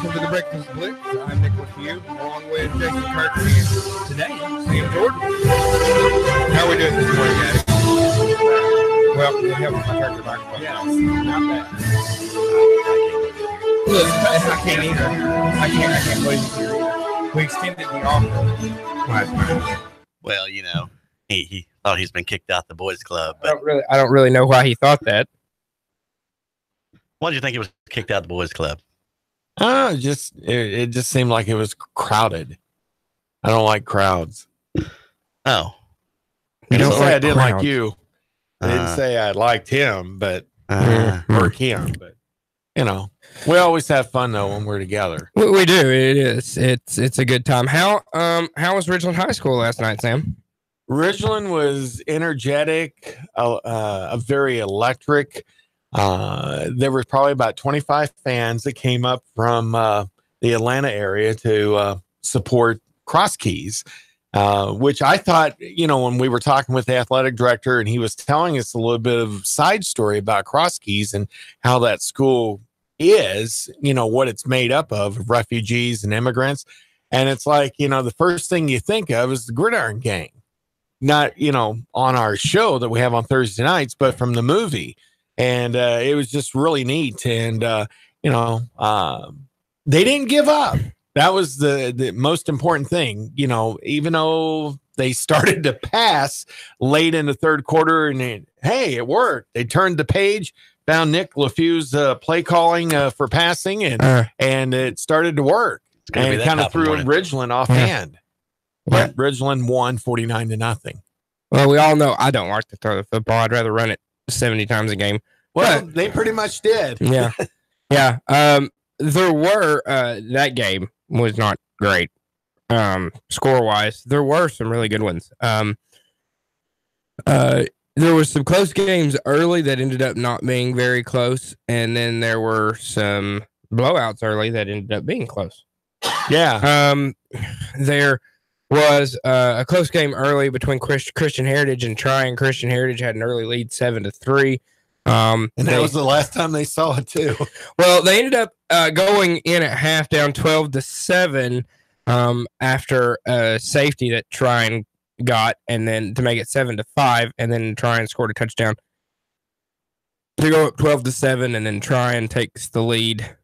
welcome to the Breakfast Blitz. I'm Nick Leffew, along with Jason Carter and today, Sam Jordan. How are we doing this morning, guys? Well, we have my character microphone. Yeah, not bad. Look, I can't either. I can't believe it. We extended the offer last night. Well, you know, he thought he's been kicked out the boys' club. But I don't really know why he thought that. Why did you think he was kicked out the boys' club? It just seemed like it was crowded. I don't like crowds. Oh, I didn't say I didn't like you. I didn't say I liked him, but or him. But you know, we always have fun though when we're together. We do. It is. It's a good time. How was Ridgeland High School last night, Sam? Ridgeland was energetic, very electric. There were probably about 25 fans that came up from the Atlanta area to support Cross Keys, which I thought, you know, when we were talking with the athletic director and he was telling us a little bit of side story about Cross Keys and how that school is, you know, what it's made up of refugees and immigrants. And it's like, you know, the first thing you think of is the Gridiron Gang, not, you know, on our show that we have on Thursday nights, but from the movie. And it was just really neat. And, you know, they didn't give up. That was the most important thing, you know, even though they started to pass late in the third quarter and hey, it worked. They turned the page, found Nick Leffew's play calling for passing and it started to work and kind of threw Ridgeland offhand. Yeah. But Ridgeland won 49-0. Well, we all know I don't like to throw the football. I'd rather run it 70 times a game. Well, they pretty much did. Yeah. Yeah. There were that game was not great. Score wise, there were some really good ones. There were some close games early that ended up not being very close, and then there were some blowouts early that ended up being close. Yeah. There was a close game early between Christian Heritage and Tryon. Christian Heritage had an early lead 7-3. And that was the last time they saw it too. Well, they ended up going in at half down 12-7 after a safety that Tryon got, and then to make it 7-5, and then Tryon scored a touchdown. They go up 12-7, and then Tryon takes the lead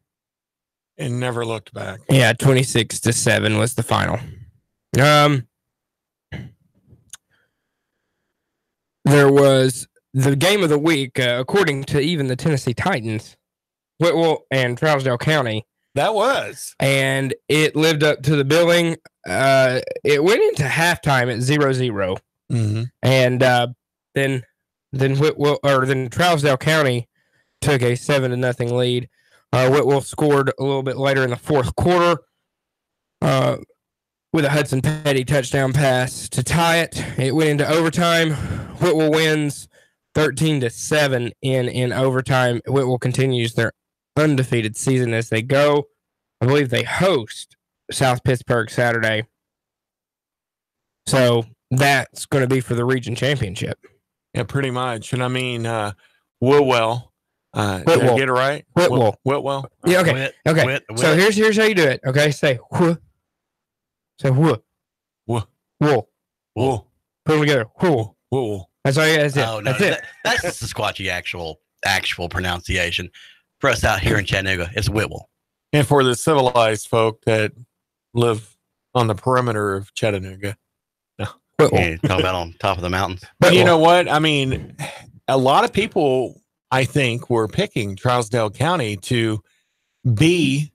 and never looked back. Yeah, 26-7 was the final. There was the game of the week, according to even the Tennessee Titans, Whitwell and Trousdale County. That was. And it lived up to the billing. It went into halftime at 0-0. Mm-hmm. And then Trousdale County took a 7-0 lead. Whitwell scored a little bit later in the fourth quarter. With a Hudson Petty touchdown pass to tie it. It went into overtime. Whitwell wins 13-7 in overtime. Whitwell continues their undefeated season as they go. I believe they host South Pittsburgh Saturday. So that's going to be for the region championship. Yeah, pretty much. And I mean, Whitwell. Did I get it right? Whitwell. Yeah, okay. Okay. So here's how you do it. Okay, say wh. So whoa. Put them together. Whoa. That's all you guys did. Oh, no, that's it. That's the Sasquatchy actual pronunciation. For us out here in Chattanooga, it's Whitwell. And for the civilized folk that live on the perimeter of Chattanooga. No. Yeah, talk about on top of the mountains. But you know what? I mean, a lot of people, I think, were picking Trousdale County to be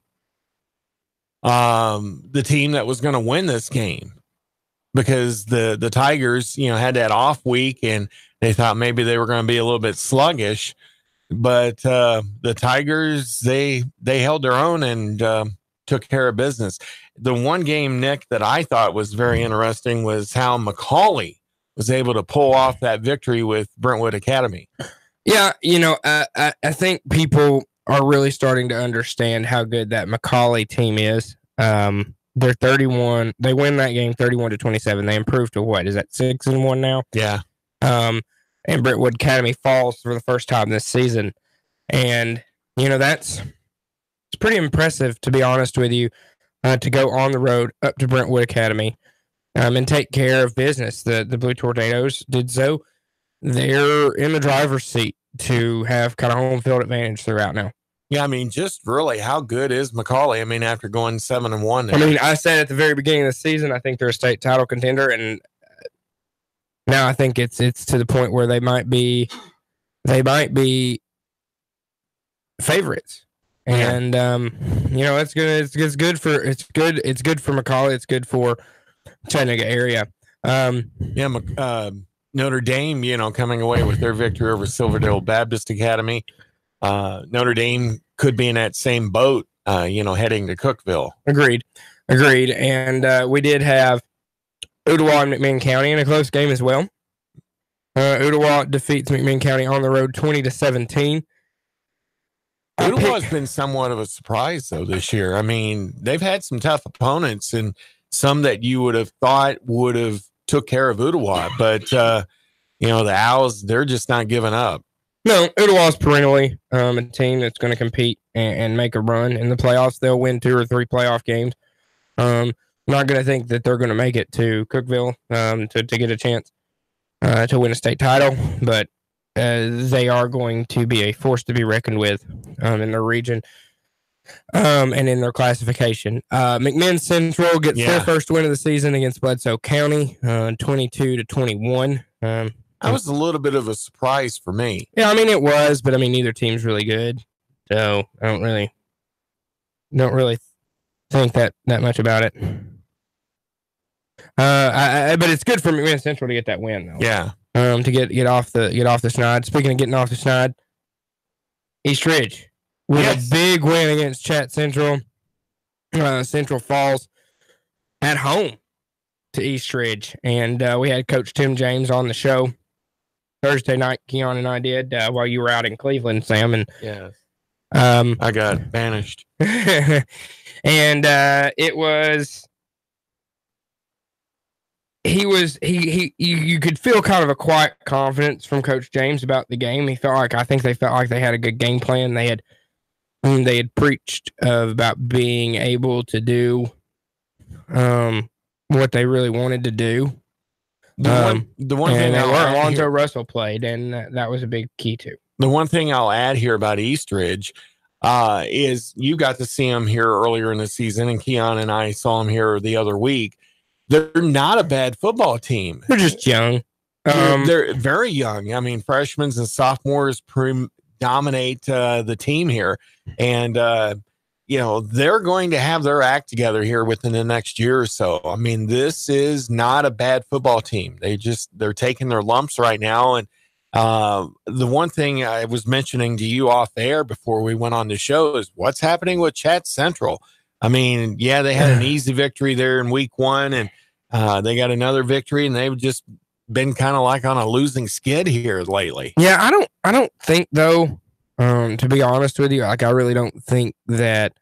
the team that was going to win this game because the Tigers, you know, had that off week and they thought maybe they were going to be a little bit sluggish, but the Tigers, they held their own and took care of business. The one game, Nick, that I thought was very interesting was how McCauley was able to pull off that victory with Brentwood Academy. Yeah, you know, I think people are really starting to understand how good that McCauley team is. They're 31. They win that game 31-27. They improved to what? Is that 6-1 now? Yeah. And Brentwood Academy falls for the first time this season. And, you know, that's it's pretty impressive, to be honest with you, to go on the road up to Brentwood Academy and take care of business. The Blue Tornadoes did so. They're in the driver's seat to have kind of home field advantage throughout now. Yeah, I mean, just really, how good is McCallie? I mean, after going 7-1. I mean, I said at the very beginning of the season, I think they're a state title contender, and now I think it's to the point where they might be favorites. And it's good. It's good for McCallie. It's good for Chattanooga area. Notre Dame, coming away with their victory over Silverdale Baptist Academy. Notre Dame could be in that same boat, heading to Cookeville. Agreed. And we did have Ottawa and McMinn County in a close game as well. Ottawa defeats McMinn County on the road 20-17. Ottawa's been somewhat of a surprise, though, this year. I mean, they've had some tough opponents and some that you would have thought would have took care of Ottawa. But, the Owls, they're just not giving up. No, Ottawa's perennially a team that's going to compete and make a run in the playoffs. They'll win 2 or 3 playoff games. I'm not going to think that they're going to make it to Cookeville to get a chance to win a state title, but they are going to be a force to be reckoned with in their region and in their classification. McMinn Central gets their first win of the season against Bledsoe County, 22-21. That was a little bit of a surprise for me. Yeah, I mean it was, but I mean neither team's really good, so I don't really think that much about it. But it's good for McMinn Central to get that win, though. Yeah. To get off the schneid. Speaking of getting off the schneid, East Ridge with a big win against Chat Central. Central falls at home to East Ridge, and we had Coach Tim James on the show Thursday night. Keon and I did while you were out in Cleveland, Sam, and I got banished. And it was. You could feel kind of a quiet confidence from Coach James about the game. They felt like they had a good game plan. They had preached about being able to do what they really wanted to do. The one thing Alonzo Russell played, and that was a big key too. The one thing I'll add here about East Ridge is you got to see them here earlier in the season, and Keon and I saw them here the other week. They're not a bad football team. They're just young. They're very young. I mean, freshmen and sophomores dominate the team here. And, they're going to have their act together here within the next year or so. I mean, this is not a bad football team. They're taking their lumps right now. And the one thing I was mentioning to you off air before we went on the show is what's happening with Chat Central. I mean, they had an easy victory there in week 1, and they got another victory, and they've just been kind of like on a losing skid here lately. Yeah, I don't think though, to be honest with you, like I really don't think that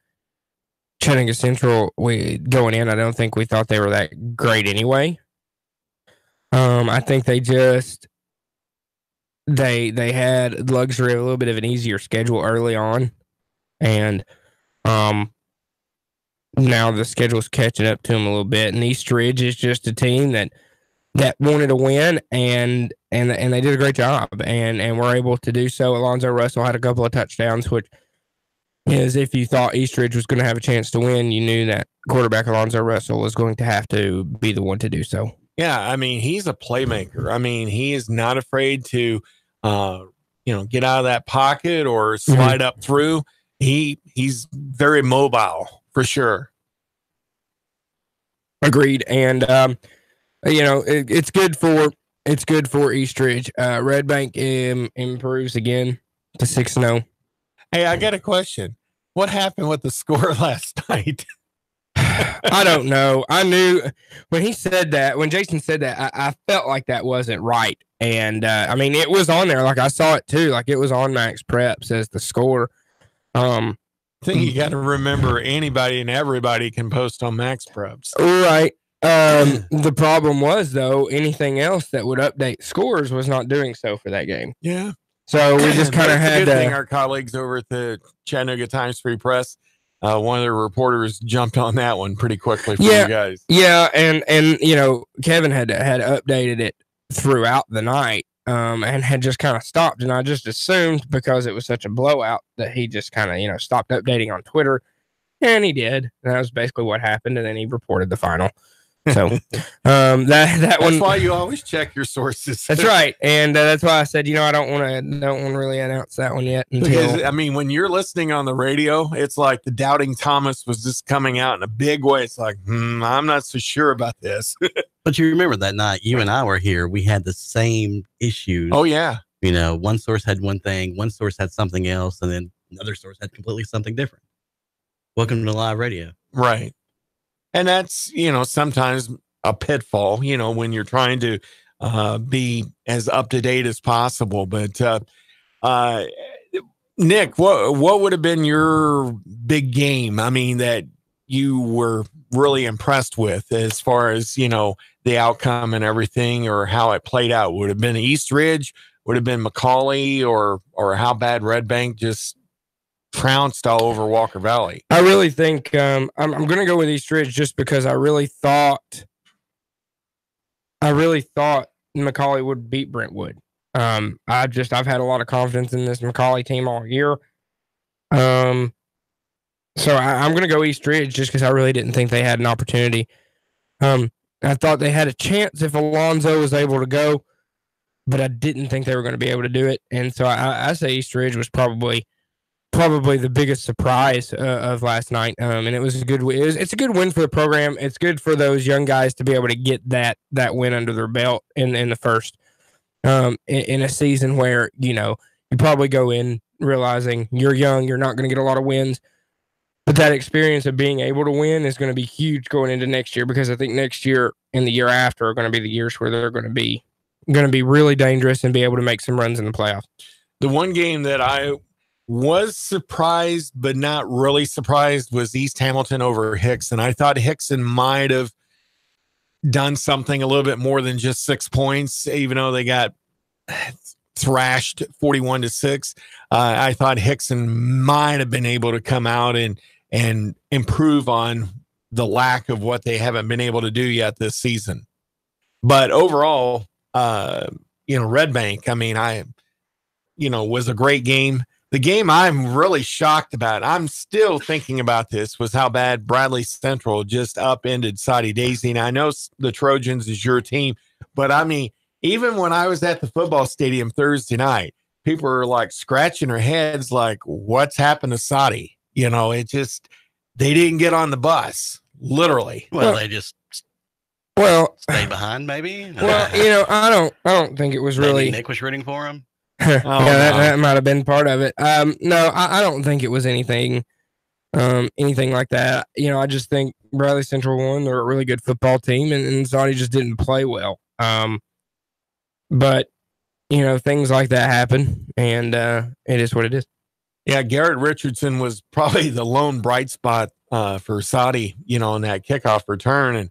Chattanooga Central going in, I don't think we thought they were that great anyway. I think they had luxury of a little bit of an easier schedule early on, and now the schedule's catching up to them a little bit, and East Ridge is just a team that wanted to win, and they did a great job, and were able to do so. Alonzo Russell had a couple of touchdowns, which is if you thought East Ridge was going to have a chance to win, you knew that quarterback Alonzo Russell was going to have to be the one to do so. Yeah, I mean, he's a playmaker. I mean, he is not afraid to, get out of that pocket or slide up through. He's very mobile. For sure. Agreed. And, it's good for East Ridge. Red Bank improves again to 6-0. Hey, I got a question. What happened with the score last night? I don't know. I knew when Jason said that, I felt like that wasn't right. And, it was on there. Like I saw it too. Like it was on Max Preps as the score. I think you got to remember anybody and everybody can post on Max Preps. Right. The problem was, though, anything else that would update scores was not doing so for that game. Yeah. So we just kind of had to. Our colleagues over at the Chattanooga Times Free Press one of the reporters jumped on that one pretty quickly for you guys. Yeah, and Kevin had updated it throughout the night, and had just kind of stopped, and I just assumed because it was such a blowout that he just kind of stopped updating on Twitter, and he did. And that was basically what happened, and then he reported the final. So that's why you always check your sources. That's right, and that's why I said I don't want to really announce that one yet. Because I mean, when you're listening on the radio, it's like the doubting Thomas was just coming out in a big way. It's like, I'm not so sure about this. But you remember that night you and I were here. We had the same issues. Oh yeah. One source had one thing, one source had something else, and then another source had completely something different. Welcome to live radio. Right. And that's, sometimes a pitfall, when you're trying to be as up to date as possible. But Nick, what would have been your big game? I mean, that you were really impressed with as far as, the outcome and everything, or how it played out? Would it have been East Ridge? Would it have been McCallie, or how bad Red Bank just trounced all over Walker Valley? I really think I'm going to go with East Ridge just because I really thought McCallie would beat Brentwood. I've had a lot of confidence in this McCallie team all year. So I'm going to go East Ridge just because I really didn't think they had an opportunity. I thought they had a chance if Alonzo was able to go, but I didn't think they were going to be able to do it. And so I say East Ridge was probably the biggest surprise of last night. And it was a good win. It's a good win for the program. It's good for those young guys to be able to get that win under their belt in the first, in a season where, you probably go in realizing you're young, you're not going to get a lot of wins, but that experience of being able to win is going to be huge going into next year, because I think next year and the year after are going to be the years where they're going to be really dangerous and be able to make some runs in the playoffs. The one game that I was surprised but not really surprised was East Hamilton over Hickson. I thought Hickson might have done something a little bit more than just 6 points, even though they got thrashed 41-6. I thought Hickson might have been able to come out and improve on the lack of what they haven't been able to do yet this season. But overall, Red Bank, I mean, was a great game. The game I'm really shocked about, I'm still thinking about this, was how bad Bradley Central just upended Soddy Daisy. And I know the Trojans is your team, but I mean, even when I was at the football stadium Thursday night, people were like scratching their heads like, what's happened to Soddy? They didn't get on the bus, literally. Well, they just stay behind, maybe. Well, I don't think it was really Nick was rooting for him. That might have been part of it. No, I don't think it was anything like that. I just think Bradley Central won. They're a really good football team, and Soddy just didn't play well. But things like that happen, and it is what it is. Yeah, Garrett Richardson was probably the lone bright spot for Soddy, on that kickoff return, and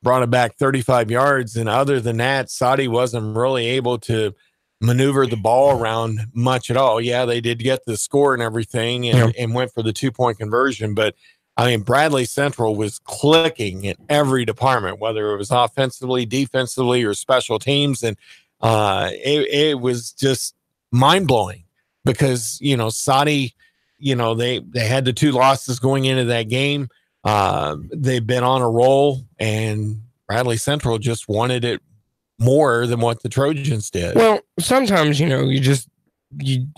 brought it back 35 yards. And other than that, Soddy wasn't really able to maneuver the ball around much at all. Yeah, they did get the score and everything, and went for the 2-point conversion. But I mean, Bradley Central was clicking in every department, whether it was offensively, defensively, or special teams. And it was just mind blowing because, Soddy, they had the 2 losses going into that game. They've been on a roll, and Bradley Central just wanted it more than what the Trojans did. Well, sometimes, you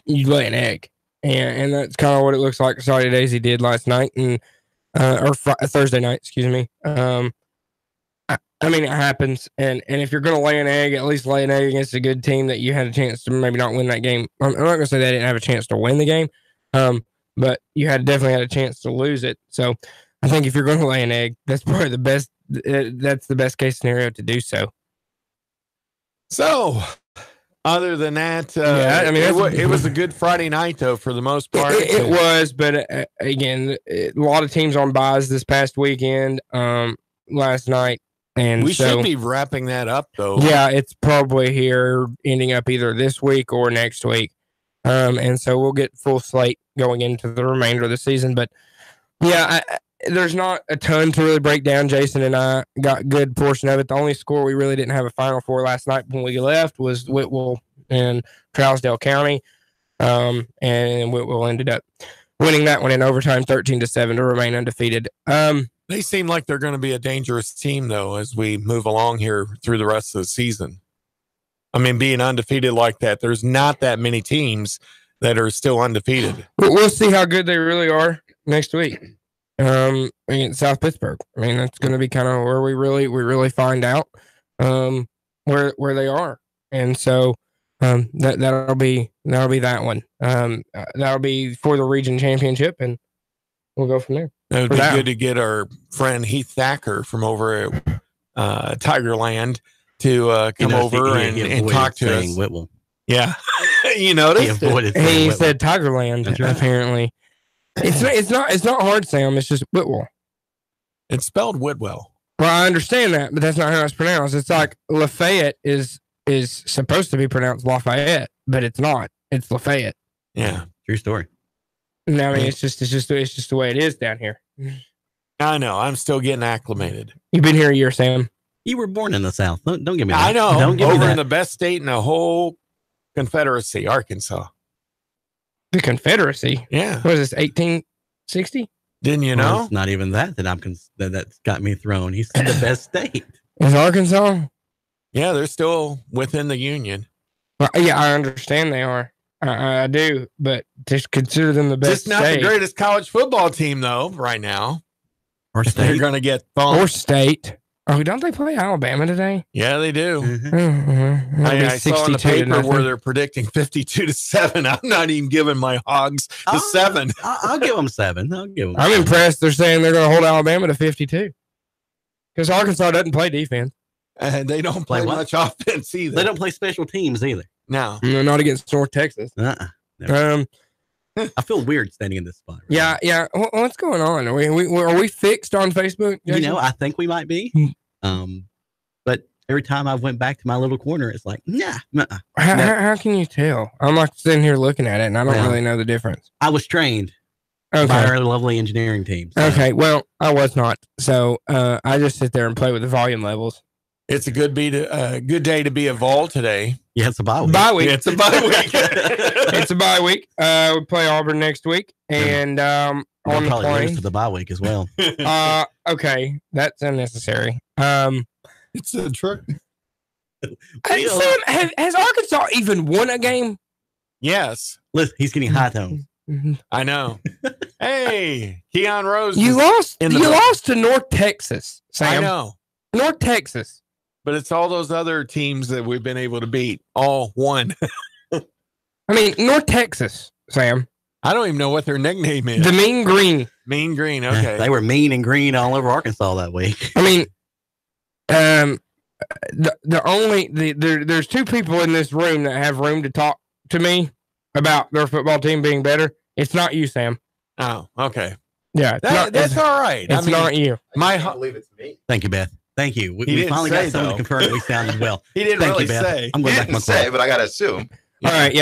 lay an egg, and that's kind of what it looks like Soddy Daisy did last night, and Thursday night, excuse me. I mean, it happens, and if you're going to lay an egg, at least lay an egg against a good team that you had a chance to maybe not win that game. I'm not going to say they didn't have a chance to win the game, but you definitely had a chance to lose it. So I think if you're going to lay an egg, that's probably the best. That's the best case scenario to do so. So, other than that, it was a good Friday night, though, for the most part. It was, but again, a lot of teams on buys this past weekend, last night. And we should be wrapping that up, though. Yeah, it's probably here ending up either this week or next week. And so we'll get full slate going into the remainder of the season. But Yeah, there's not a ton to really break down. Jason and I got a good portion of it. The only score we really didn't have a final for last night when we left was Whitwell and Trousdale County. And Whitwell ended up winning that one in overtime 13-7 to remain undefeated. They seem like they're going to be a dangerous team, though, as we move along here through the rest of the season. I mean, being undefeated like that, there's not that many teams that are still undefeated. We'll see how good they really are next week against South Pittsburgh. I mean, that's going to be kind of where we really find out where they are. And so that'll be that one. That'll be for the region championship, and we'll go from there. It would be good to get our friend Heath Thacker from over at Tigerland to come over and talk to us. Whitwell. Yeah, you noticed. He said Tigerland. Apparently, it's not hard, Sam. It's just Whitwell. It's spelled Whitwell. Well, I understand that, but that's not how it's pronounced. It's like Lafayette is supposed to be pronounced Lafayette, but it's not. It's Lafayette. Yeah, true story. No, I mean it's just the way it is down here. I know. I'm still getting acclimated. You've been here a year, Sam. You were born in the South. Don't give me that. I know. Don't give me that. In the best state in the whole Confederacy, Arkansas. The Confederacy? Yeah. What is this, 1860? Didn't you know? It's not even that that's got me thrown. He's the best state. Is Arkansas? Yeah, they're still within the Union. Well, yeah, I understand they are. I do, but just consider them the best. Just not state. the greatest college football team, though, right now. Or state. They're going to get bumped. Or state. Oh, don't they play Alabama today? Yeah, they do. Mm-hmm. I saw in the paper where they're predicting 52-7. I'm not even giving my Hogs the 7. I'll give them 7. I'm impressed. They're saying they're going to hold Alabama to 52 because Arkansas doesn't play defense. And they don't play much offense either. They don't play special teams either. No, not against North Texas. I feel weird standing in this spot. Right? Yeah. What's going on? Are we fixed on Facebook? Jason? You know, I think we might be. But every time I went back to my little corner, it's like, nah. How can you tell? I'm like sitting here looking at it, and I don't really know the difference. I was trained by our lovely engineering team. So. Okay, well, I was not. So I just sit there and play with the volume levels. It's a good day to be a Vol today. Yeah, it's a bye week. It's a bye week. It's a bye week. We play Auburn next week, and on the plane to the bye week as well. Okay, that's unnecessary. It's a trick. Sam, has Arkansas even won a game? Yes. Listen, he's getting high tones. I know. Hey, Keon Rose. You lost to North Texas, Sam. I know. North Texas. But it's all those other teams that we've been able to beat. All won. I mean, North Texas, Sam. I don't even know what their nickname is. The Mean Green. Mean Green, okay. They were mean and green all over Arkansas that week. I mean, there's two people in this room that have room to talk to me about their football team being better. It's not you, Sam. Oh, okay. Yeah, that's all right. It's not you. I can't believe it's me. Thank you, Beth. Thank you. We finally got someone to confirm that we sounded well. He didn't really say. I'm going back to my say, but I gotta assume. All right,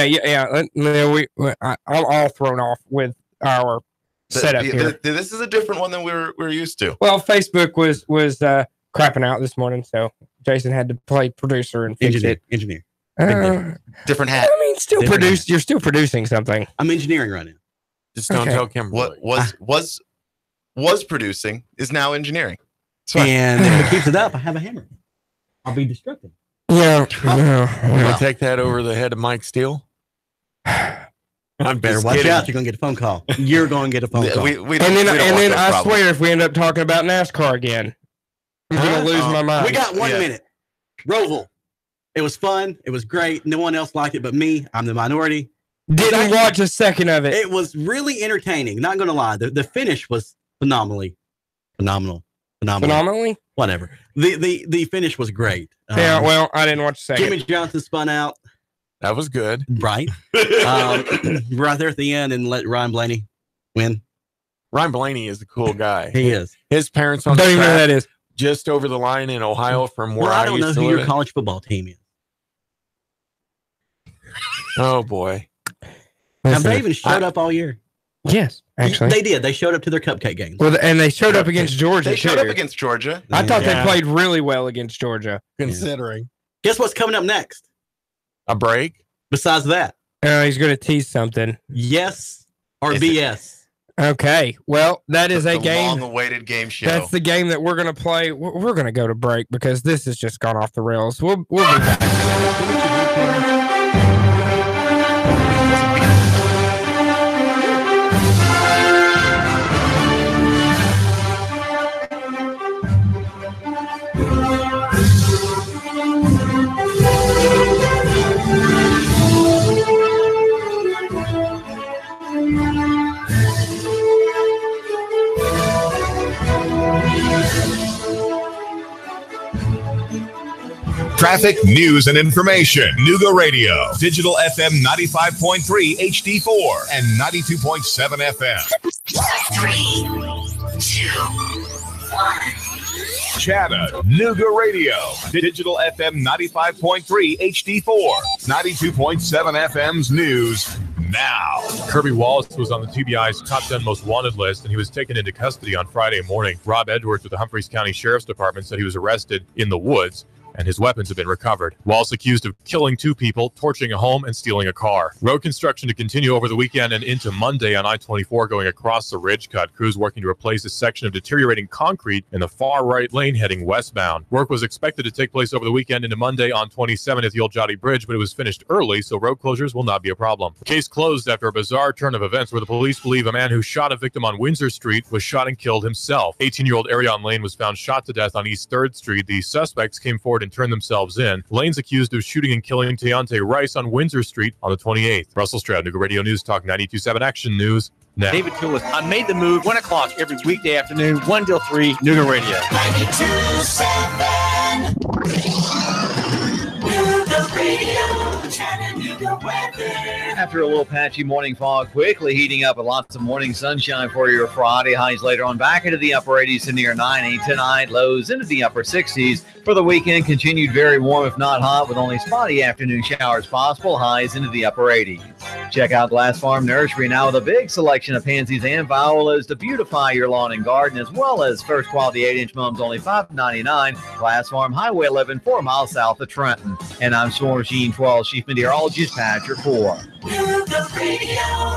I'm all thrown off with our setup here. This is a different one than we're used to. Well, Facebook was crapping out this morning, so Jason had to play producer and fix it. Engineer. Different hat. I mean, you're still producing something. I'm engineering right now. Just don't tell Kimberly. What was producing is now engineering. And if it keeps it up, I have a hammer. I'll be destructive. Yeah. I'm going to take that over the head of Mike Steele. I'm better watch kidding. Out. You're going to get a phone call. You're going to get a phone call. And then I swear, if we end up talking about NASCAR again, I'm going to lose my mind. We got 1 minute. Roval. It was fun. It was great. No one else liked it but me. I'm the minority. Didn't watch a second of it. It was really entertaining. Not going to lie. The finish was phenomenal. Phenomenally? Whatever. The finish was great. Yeah, well, I didn't watch a second. Jimmy Johnson spun out. That was good. Right. Right there at the end and let Ryan Blaney win. Ryan Blaney is a cool guy. He is. His parents on the track, that is just over the line in Ohio from where I don't know who your college football team is. Oh, boy. Have they even showed up all year? Yes, actually. They did. They showed up to their cupcake games. Well, and they showed up against Georgia, They showed too. up against Georgia. I thought Yeah. they played really well against Georgia. Considering Guess what's coming up next? a break. Besides that, He's going to tease something. yes or Is BS? Okay. Well, that is a The game. long-awaited game show. That's the game that we're going to play. We're going to go to break because this has just gone off the rails. We'll be back. Traffic, news, and information. Nuga Radio. Digital FM 95.3 HD4 and 92.7 FM. 3, 2, 1. Chatta, Nuga Radio. Digital FM 95.3 HD4, 92.7 FM's news now. Kirby Wallace was on the TBI's top 10 most wanted list, and he was taken into custody on Friday morning. Rob Edwards with the Humphreys County Sheriff's Department said he was arrested in the woods, and his weapons have been recovered. Wallace accused of killing 2 people, torching a home, and stealing a car. Road construction to continue over the weekend and into Monday on I-24 going across the ridge cut. Crews working to replace a section of deteriorating concrete in the far right lane heading westbound. Work was expected to take place over the weekend into Monday on 27 at the Old Jotty Bridge, but it was finished early, so road closures will not be a problem. Case closed after a bizarre turn of events where the police believe a man who shot a victim on Windsor Street was shot and killed himself. 18-year-old Arion Lane was found shot to death on East 3rd Street. The suspects came forward and turned themselves in. Lane's accused of shooting and killing Teonte Rice on Windsor Street on the 28th. Russell Stroud, Nuga Radio News Talk 92.7 Action News now. David Toulis. I made the move 1 o'clock every weekday afternoon, 1 till 3, Nuga Radio. 92.7. Nuga Radio. Chattanooga weather. After a little patchy morning fog, quickly heating up with lots of morning sunshine for your Friday. Highs later on back into the upper 80s to near 90 tonight. Lows into the upper 60s. For the weekend, continued very warm, if not hot, with only spotty afternoon showers possible. Highs into the upper 80s. Check out Glass Farm Nursery now with a big selection of pansies and violas to beautify your lawn and garden, as well as first quality 8-inch mums, only $5.99. Glass Farm, Highway 11, 4 miles south of Trenton. And I'm Swarm Gene 12, Chief Meteorologist Patrick Poor. Nuga Radio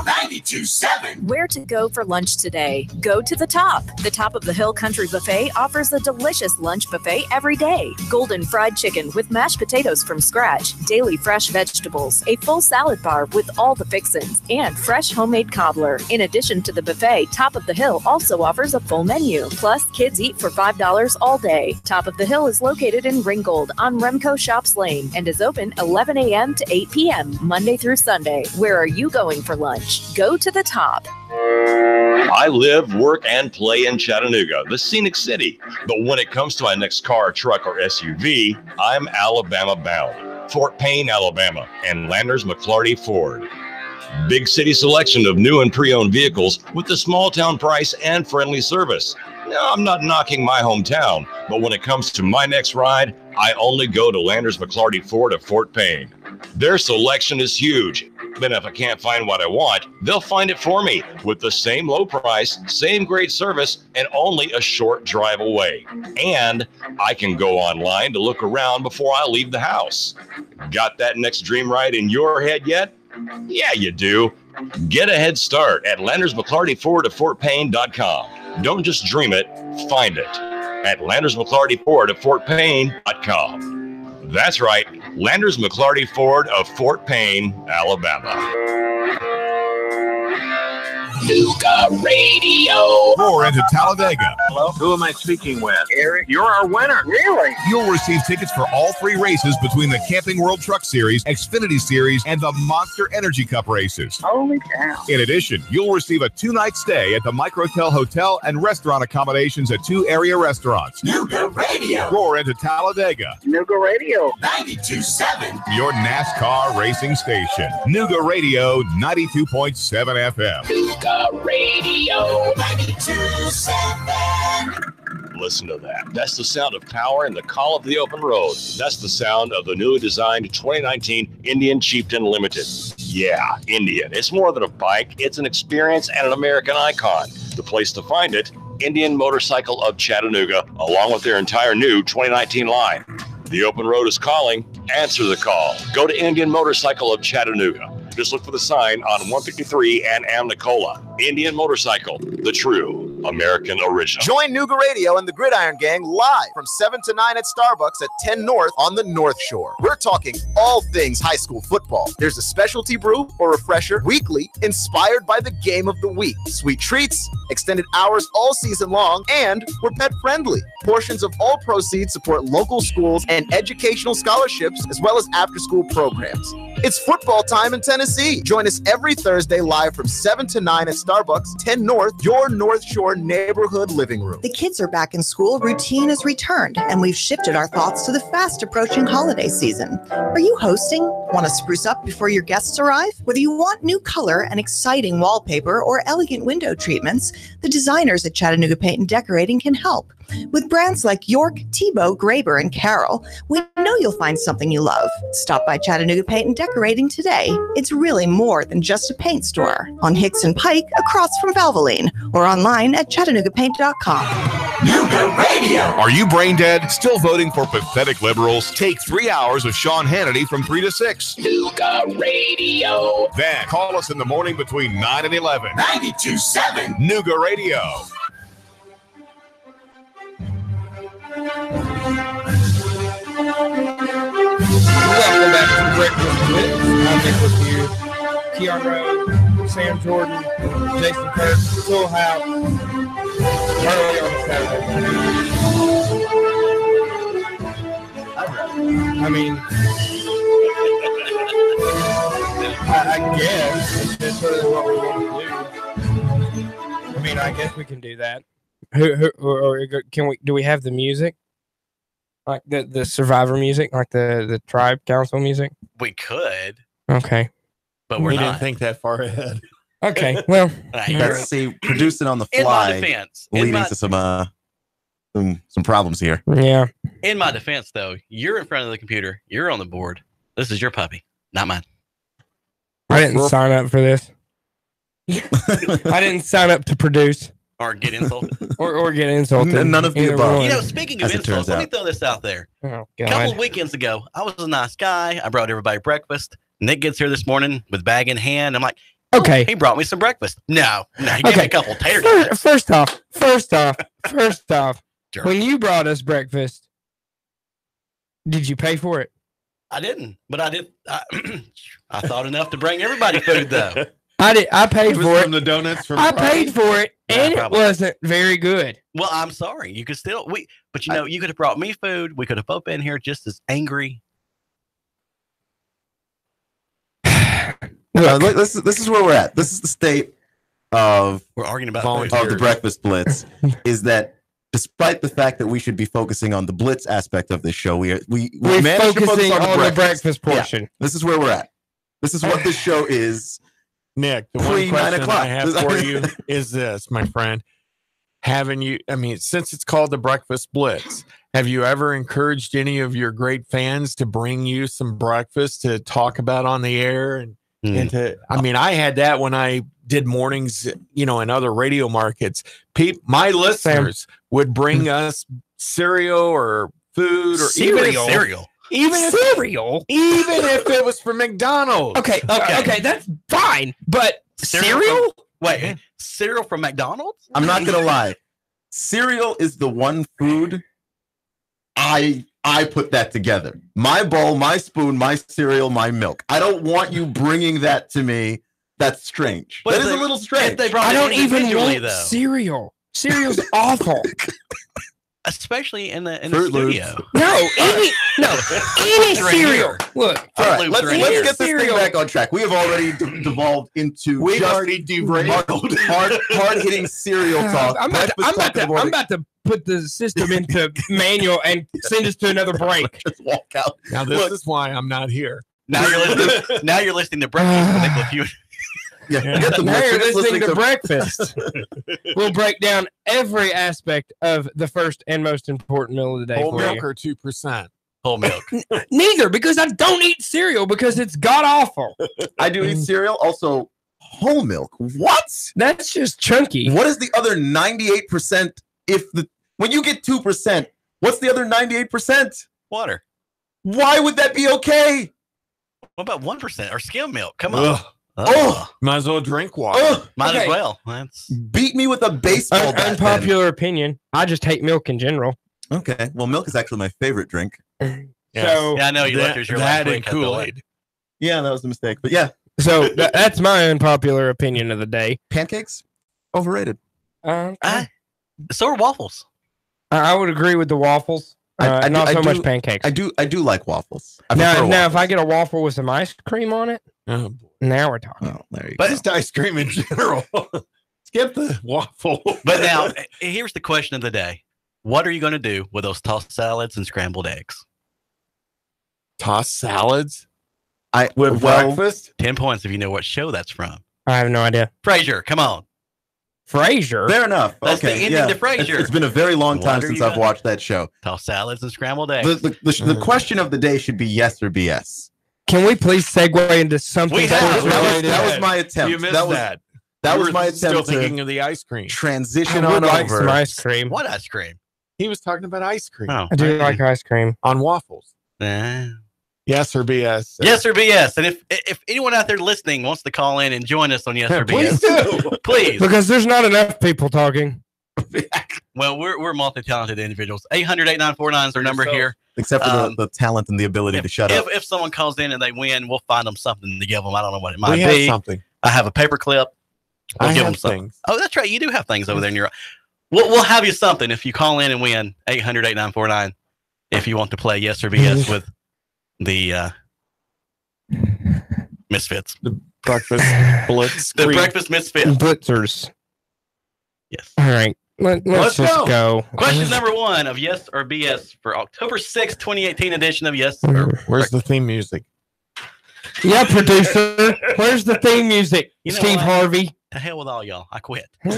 92.7. Where to go for lunch today? Go to the Top. The Top of the Hill Country Buffet offers a delicious lunch buffet every day. Golden fried chicken with mashed potatoes from scratch, daily fresh vegetables, a full salad bar with all the fixins, and fresh homemade cobbler. In addition to the buffet, Top of the Hill also offers a full menu. Plus, kids eat for $5 all day. Top of the Hill is located in Ringgold on Remco Shops Lane and is open 11 a.m. to 8 p.m. Monday through Sunday. Where are you going for lunch? Go to the Top. I live, work, and play in Chattanooga, the scenic city. But when it comes to my next car, truck, or SUV, I'm Alabama bound. Fort Payne, Alabama, and Landers McClarty Ford. Big city selection of new and pre-owned vehicles with the small town price and friendly service. Now, I'm not knocking my hometown, but when it comes to my next ride, I only go to Landers McClarty Ford of Fort Payne. Their selection is huge. But if I can't find what I want, they'll find it for me with the same low price, same great service, and only a short drive away. And I can go online to look around before I leave the house. Got that next dream ride in your head yet? Yeah, you do. Get a head start at LandersMcClartyFord of FortPayne.com. Don't just dream it, find it at LandersMcClartyFord of FortPayne.com. That's right, Landers McClarty Ford of Fort Payne, Alabama. Nuga Radio. Roar into Talladega. Hello? Who am I speaking with? Eric. You're our winner. Really? You'll receive tickets for all 3 races between the Camping World Truck Series, Xfinity Series, and the Monster Energy Cup races. Holy cow. In addition, you'll receive a 2-night stay at the Microtel Hotel and restaurant accommodations at 2 area restaurants. Nuga Radio. Roar into Talladega. Nuga Radio. 92.7. Your NASCAR racing station. Nuga Radio 92.7 FM. Nuga Radio 92.7. Listen to that. That's the sound of power and the call of the open road. That's the sound of the newly designed 2019 Indian Chieftain Limited. Yeah, Indian. It's more than a bike. It's an experience and an American icon. The place to find it, Indian Motorcycle of Chattanooga, along with their entire new 2019 line. The open road is calling. Answer the call. Go to Indian Motorcycle of Chattanooga. Just look for the sign on 153 and Amnicola. Indian Motorcycle, the true American original. Join Nuga Radio and the Gridiron Gang live from 7 to 9 at Starbucks at 10 North on the North Shore. We're talking all things high school football. There's a specialty brew or refresher weekly inspired by the game of the week. Sweet treats, extended hours all season long, and we're pet friendly. Portions of all proceeds support local schools and educational scholarships, as well as after-school programs. It's football time in Tennessee. Join us every Thursday live from 7 to 9 at Starbucks, 10 North, your North Shore neighborhood living room. The kids are back in school, routine has returned, and we've shifted our thoughts to the fast approaching holiday season. Are you hosting? Want to spruce up before your guests arrive? Whether you want new color and exciting wallpaper or elegant window treatments, the designers at Chattanooga Paint and Decorating can help. With brands like York, Tebow, Graber, and Carroll, we know you'll find something you love. Stop by Chattanooga Paint and Decorating today. It's really more than just a paint store. On Hicks and Pike, across from Valvoline, or online at ChattanoogaPaint.com. Nuga Radio. Are you brain dead? Still voting for pathetic liberals? Take 3 hours of Sean Hannity from 3 to 6. Nuga Radio. Then call us in the morning between 9 and 11. 92.7 Nuga Radio. Welcome back to Breakfast Blitz. I'm Nick with you. Keon Rose, Sam Jordan, Jason Kirk, Full House. Early on Saturday. I mean, I guess that's really what we want to do. I mean, I guess we can do that. Or can we? Do we have the music? Like the Survivor music, like the Tribe Council music? We could. Okay. But we didn't think that far ahead. Okay, well. Let's see, producing on the fly. In my defense. Leading to some problems here. Yeah. In my defense, though, you're in front of the computer. You're on the board. This is your puppy, not mine. I didn't sign up for this. I didn't sign up to produce. Or get insulted. or get insulted. None of the above. You know, speaking of insults, let me throw this out there. Oh, a couple of weekends ago, I was a nice guy. I brought everybody breakfast. Nick gets here this morning with bag in hand. I'm like, okay. He brought me some breakfast. No, he gave me a couple of tater tots. First off, when you brought us breakfast, did you pay for it? I didn't, but I did. I thought enough to bring everybody food, though. I paid for it. From the donuts. I paid for it, and it wasn't very good. Well, I'm sorry. You could still but you know, you could have brought me food. We could have both been here just as angry. This is where we're at. This is the state of we're arguing about the Breakfast Blitz. Is that despite the fact that we should be focusing on the Blitz aspect of this show, we're managed to focus on the breakfast portion. Yeah, this is where we're at. This is what this show is. Nick, the one question I have for you is this, my friend. Since it's called the Breakfast Blitz, have you ever encouraged any of your great fans to bring you some breakfast to talk about on the air? I had that when I did mornings, in other radio markets. My listeners would bring us cereal or food or cereal. Even if it was from McDonald's. Okay, that's fine. But cereal? Wait, cereal from McDonald's? I'm not gonna lie. Cereal is the one food I put that together. My bowl, my spoon, my cereal, my milk. I don't want you bringing that to me. That's strange. That is a little strange. I don't even want cereal. Cereal's awful. Especially in the studio. Any cereal. Look, all right, let's get this thing back on track. We have already devolved into hard hitting cereal talk. I'm about to put the system into manual and send us to another break. Just walk out. Now this is why I'm not here. Now you're listening to Breakfast with Nick Leffew. Yeah, get the Now milk. you're Finish listening to to- breakfast. We'll break down every aspect of the first and most important meal of the day Whole for milk you. or 2%? Whole milk. Neither, because I don't eat cereal because it's god awful. I do eat cereal. Also, whole milk. What? That's just chunky. What is the other 98%? When you get 2%, what's the other 98%? Water. Why would that be okay? What about 1% or skim milk? Come on. Ugh. Oh, Might as well drink water. Might Okay. as well. That's beat me with a baseball bat. Unpopular opinion. I just hate milk in general. then. Okay. Well, milk is actually my favorite drink. So, yeah, I know you left yours your last That and week. I thought. Kool-Aid. Yeah, that was a mistake. But yeah, so that's my unpopular opinion of the day. pancakes overrated. So are waffles. I would agree with the waffles. Not so much pancakes. I do like waffles. I Now, prefer if I get a waffle with some ice cream on it, Oh, now we're talking. waffles. There you but go. just ice cream in general. Skip the waffle. But now, here's the question of the day. What are you going to do with those tossed salads and scrambled eggs? Toss salads I with well, breakfast. 10 points if you know what show that's from. I have no idea. Frasier, come on. Frasier. Fair enough. That's the okay, ending yeah. to Frasier. It's been a very long time What are since you I've gonna- watched that show. Tossed salads and scrambled eggs. The question of the day should be yes or BS. Can we please segue into something We have. That was my attempt. You missed that was that. that You was were my still attempt thinking to of the ice cream. transition I would on like over. some ice cream. What ice cream? He was talking about ice cream Oh, I do like ice cream. on waffles. eh. Yes or BS? Yes or BS. And if anyone out there listening wants to call in and join us on Yes or Please BS, do. please. Because there's not enough people talking. Well, we're multi-talented individuals. 800-8949 is our number here. Except for Um, the talent and the ability to shut up. If someone calls in and they win, we'll find them something to give them. I don't know what it might We have be. something. I have a paper clip. We'll I give have them something. things. Oh, that's right. You do have things over there in your. We'll have you something if you call in and win 800-8949. If you want to play Yes or BS with the Misfits, Breakfast Blitz. the cream. Breakfast Misfits. Blitzers. Yes. All right. Let's Let's just go. Question number one of Yes or BS for October 6th, 2018 edition of Yes. Or, Where's the theme music? Yeah, producer. Where's the theme music? You know Steve what? Harvey. to hell with all y'all. I quit. All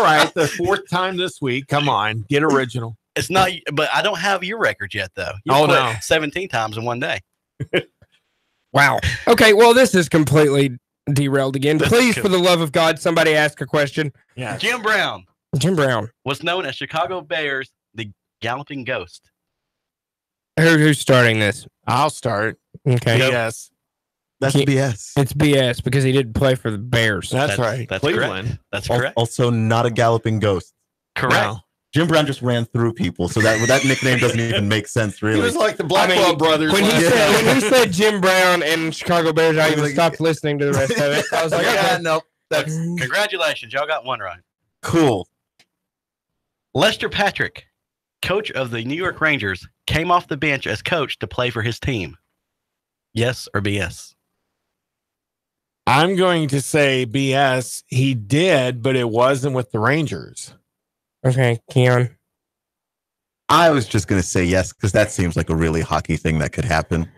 right, the fourth time this week. Come on, get original. It's not, but I don't have your record yet, though. You Oh, quit no. 17 times in one day. Wow. Okay, well, this is completely derailed again. Please, for the love of God, somebody ask a question. Yeah. Jim Brown Jim Brown. was known as Chicago Bears, the Galloping Ghost. Who's starting this? I'll start. Okay. Yes. That's BS. It's BS because he didn't play for the Bears. That's right. That's Cleveland. correct. That's Al- correct. Also, not a galloping ghost. Correct. No. Jim Brown just ran through people, so that nickname doesn't even make sense, He really. was like the Blackwell brothers. When he, last said, time. when he said Jim Brown and Chicago Bears, I even like- stopped listening to the rest of it. I was like, yeah, okay. no, that's Congratulations. Y'all got one right. cool. Lester Patrick, coach of the New York Rangers, came off the bench as coach to play for his team. Yes or BS? I'm going to say BS. He did, but it wasn't with the Rangers. Okay, Keon. I was just going to say yes, because that seems like a really hockey thing that could happen.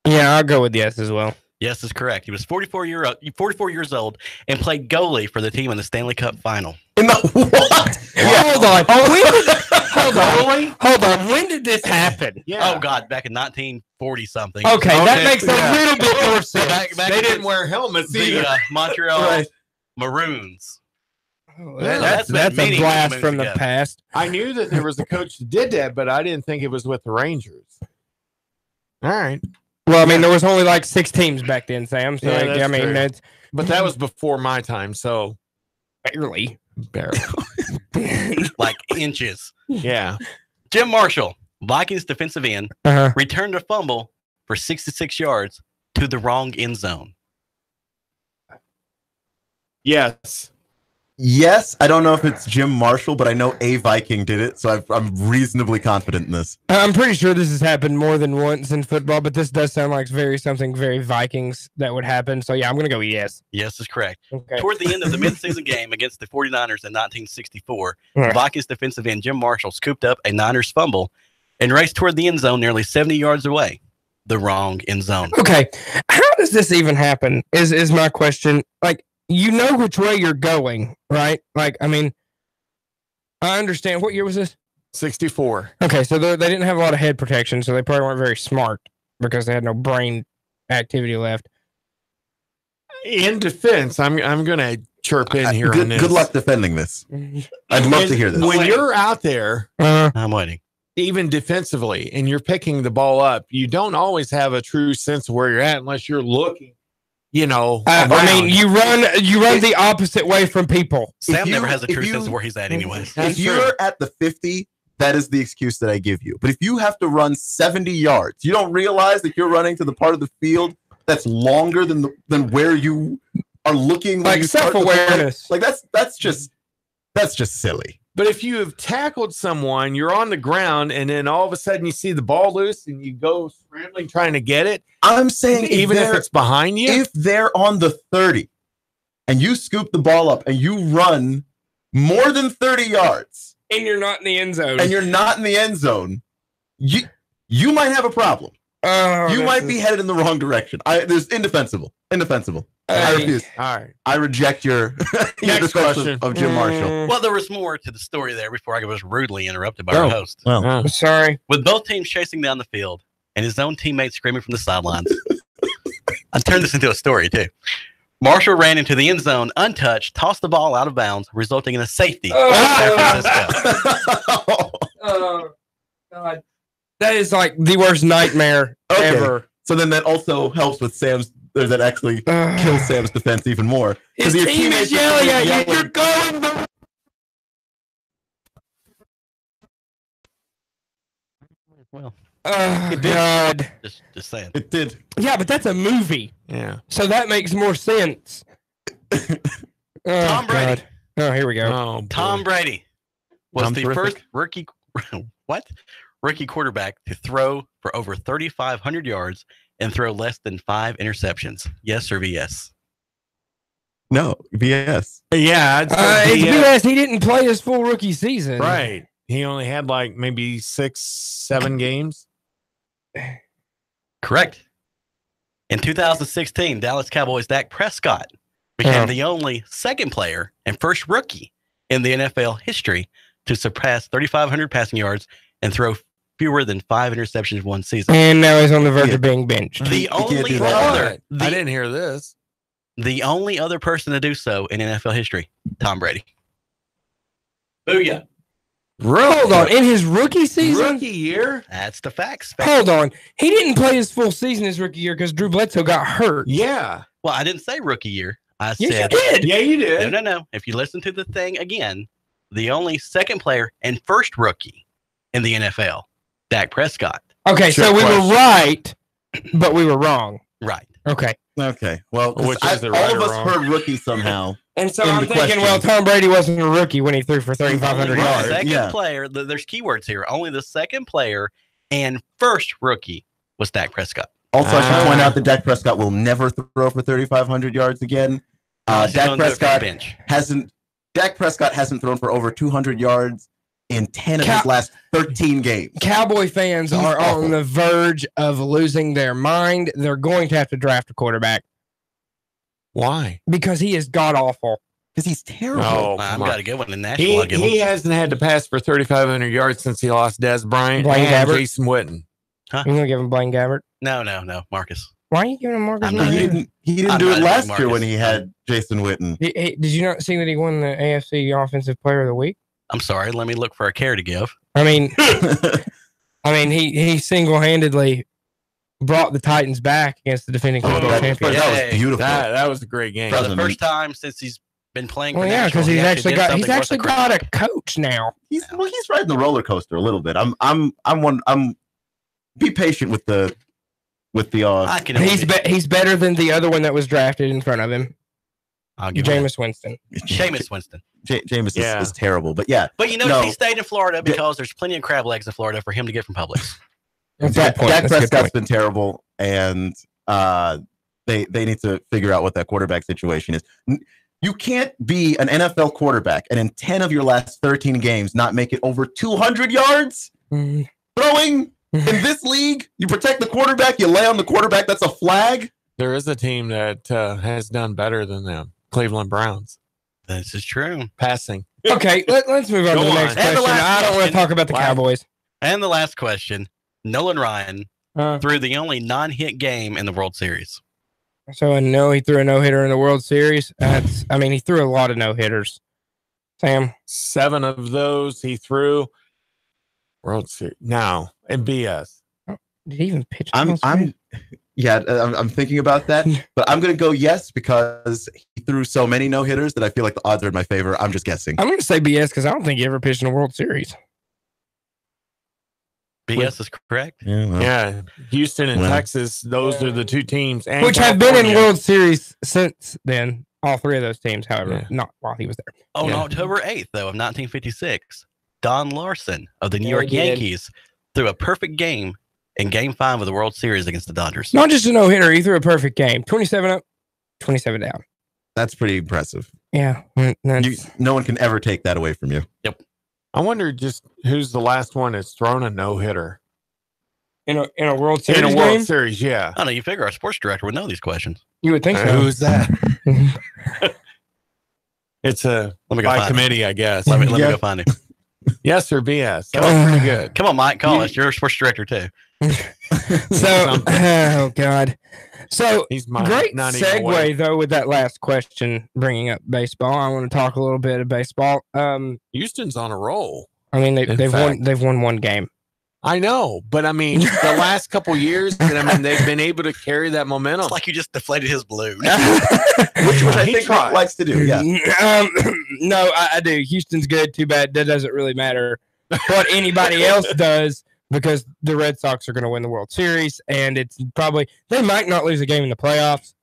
Yeah, I'll go with yes as well. Yes is correct. He was 44 years old and played goalie for the team in the Stanley Cup final. In the what? Hold on. Hold on. When did this happen? Oh, God, back in 1940 something. Okay, that makes a little bit more sense. Back They didn't against wear helmets the either. Montreal Right. Maroons. That's been a many blast moons from the ago. past. I knew that there was a coach that did that, but I didn't think it was with the Rangers. All right. Well, I mean, there was only like 6 teams back then, Sam. So, Yeah, like, that's I mean, true. that's But that was before my time, so barely. barely. Like inches. Yeah. Jim Marshall, Vikings defensive end, Uh-huh. returned a fumble for 66 yards to the wrong end zone. Yes. Yes, I don't know if it's Jim Marshall, but I know a Viking did it, so I'm reasonably confident in this. I'm pretty sure this has happened more than once in football, but this does sound like something very Vikings that would happen. So, yeah, I'm going to go yes. Yes is correct. Okay. Toward the end of the midseason game against the 49ers in 1964, Right. Vikings defensive end Jim Marshall scooped up a Niners fumble and raced toward the end zone nearly 70 yards away. the wrong end zone. Okay, how does this even happen? Is my question. Like, you know which way you're going, right? Like, I mean, I understand. What year was this? 64. Okay, so they didn't have a lot of head protection, so they probably weren't very smart because they had no brain activity left. In defense, I'm going to chirp in here on this. Good luck defending this. I'd love to hear this. When you're out there, I'm waiting. Even defensively, and you're picking the ball up, you don't always have a true sense of where you're at unless you're looking. You know, I mean, you run the opposite way from people. Sam never has a true sense of where he's at, anyways. If you're at the 50, that is the excuse that I give you. But if you have to run 70 yards, you don't realize that you're running to the part of the field that's longer than where you are looking. Like self-awareness. Like that's just silly. But if you have tackled someone, you're on the ground, and then all of a sudden you see the ball loose and you go scrambling trying to get it. I'm saying even if it's behind you, if they're on the 30 and you scoop the ball up and you run more than 30 yards and you're not in the end zone, you might have a problem. You might be headed in the wrong direction. There's indefensible. I refuse. All right. I reject your discussion of Jim Marshall. Well, there was more to the story there before I was rudely interrupted by our host. I'm sorry. With both teams chasing down the field and his own teammates screaming from the sidelines, I turned this into a story, too. Marshall ran into the end zone untouched, tossed the ball out of bounds, resulting in a safety. Oh, God. That is like the worst nightmare ever. So then that also helps with Sam's. That actually kills Sam's defense even more. His team is yelling at you. You're going the. Well, God. Just saying. It did. Yeah, but that's a movie. Yeah. So that makes more sense. Tom Brady. God. Oh, here we go. Oh, Tom Brady was the terrific. first rookie quarterback to throw for over 3,500 yards and throw less than 5 interceptions. Yes or BS? No, BS. Yeah, it's BS. He didn't play his full rookie season. Right. He only had like maybe 6-7 games. Correct. In 2016, Dallas Cowboys' Dak Prescott became the only second player and first rookie in the NFL history to surpass 3,500 passing yards and throw fewer than 5 interceptions one season. And now he's on the verge of being benched. The only I didn't hear this. The only other person to do so in NFL history, Tom Brady. Booyah. Hold on. In his rookie season? Rookie year? That's the facts. Hold on. He didn't play his full season his rookie year because Drew Bledsoe got hurt. Yeah. Well, I didn't say rookie year. I Yes, said. you did. Yeah, you did. No. If you listen to the thing again, the only second player and first rookie in the NFL, Dak Prescott. Okay, so we were right, but we were wrong. Right. Okay. Well, all of us heard rookie somehow. And so I'm thinking, well, Tom Brady wasn't a rookie when he threw for 3,500 yards. Second player, there's keywords here. Only the second player and first rookie was Dak Prescott. Also, I should point out that Dak Prescott will never throw for 3,500 yards again. Dak Prescott hasn't thrown for over 200 yards in 10 of his last 13 games. Cowboy fans are on the verge of losing their mind. They're going to have to draft a quarterback. Why? Because he is god-awful. Because he's terrible. Oh, I've got a good one in Nashville. He hasn't had to pass for 3,500 yards since he lost Des Bryant Blaine and Gabbert? Jason Witten. Huh? You're going to give him Blaine Gabbert? No, Marcus. Why are you giving him Marcus? He didn't do it last year when he had Jason Witten. Did you not see that he won the AFC Offensive Player of the Week? I'm sorry. Let me look for a care to give. I mean, he single-handedly brought the Titans back against the defending Super Bowl champions. That was beautiful. That was a great game. For the first time since he's been playing. Well, yeah, because he's actually got a coach now. He's riding the roller coaster a little bit. Be patient with the. He's better than the other one that was drafted in front of him. Jameis Winston. Jameis Winston. Jameis is terrible, but yeah. But he stayed in Florida because there's plenty of crab legs in Florida for him to get from Publix. Dak Prescott's been terrible, and they need to figure out what that quarterback situation is. You can't be an NFL quarterback and in 10 of your last 13 games not make it over 200 yards throwing In this league, you protect the quarterback, you lay on the quarterback, that's a flag. There is a team that has done better than them. Cleveland Browns. This is true. Passing. Okay, let's move on to the next question. I don't want to talk about the Cowboys. And the last question. Nolan Ryan threw the only non-hit game in the World Series. So I know he threw a no-hitter in the World Series. He threw a lot of no-hitters. Sam? 7 of those he threw. World Series. Now, in BS. Did he even pitch? I'm thinking about that, but I'm going to go yes because he threw so many no-hitters that I feel like the odds are in my favor. I'm just guessing. I'm going to say BS because I don't think he ever pitched in a World Series. BS is correct. Yeah, Houston and Texas, those are the 2 teams. And which have been in World Series since then. All 3 of those teams, however, not while he was there. On October 8th, though, of 1956, Don Larson of the New York Yankees threw a perfect game in Game 5 of the World Series against the Dodgers. Not just a no-hitter, he threw a perfect game. 27 up, 27 down. That's pretty impressive. Yeah. No one can ever take that away from you. Yep. I wonder just who's the last one that's thrown a no-hitter. In a World Series In a World game? Series, yeah. I don't know. You figure our sports director would know these questions. You would think so. Who's that? It's by committie, I guess. Let me go find him. Yes or BS? That was pretty good. Come on, Mike. Call us. You're a sports director, too. So, oh, God. So, He's great segue, though, with that last question, bringing up baseball. I want to talk a little bit of baseball. Houston's on a roll. I mean, they've won one game. I know, but I mean, the last couple years, they've been able to carry that momentum. It's like you just deflated his balloon. which I think Mike likes to do. Yeah. No, I do. Houston's good. Too bad. That doesn't really matter what anybody else does because the Red Sox are going to win the World Series, and it's probably they might not lose a game in the playoffs.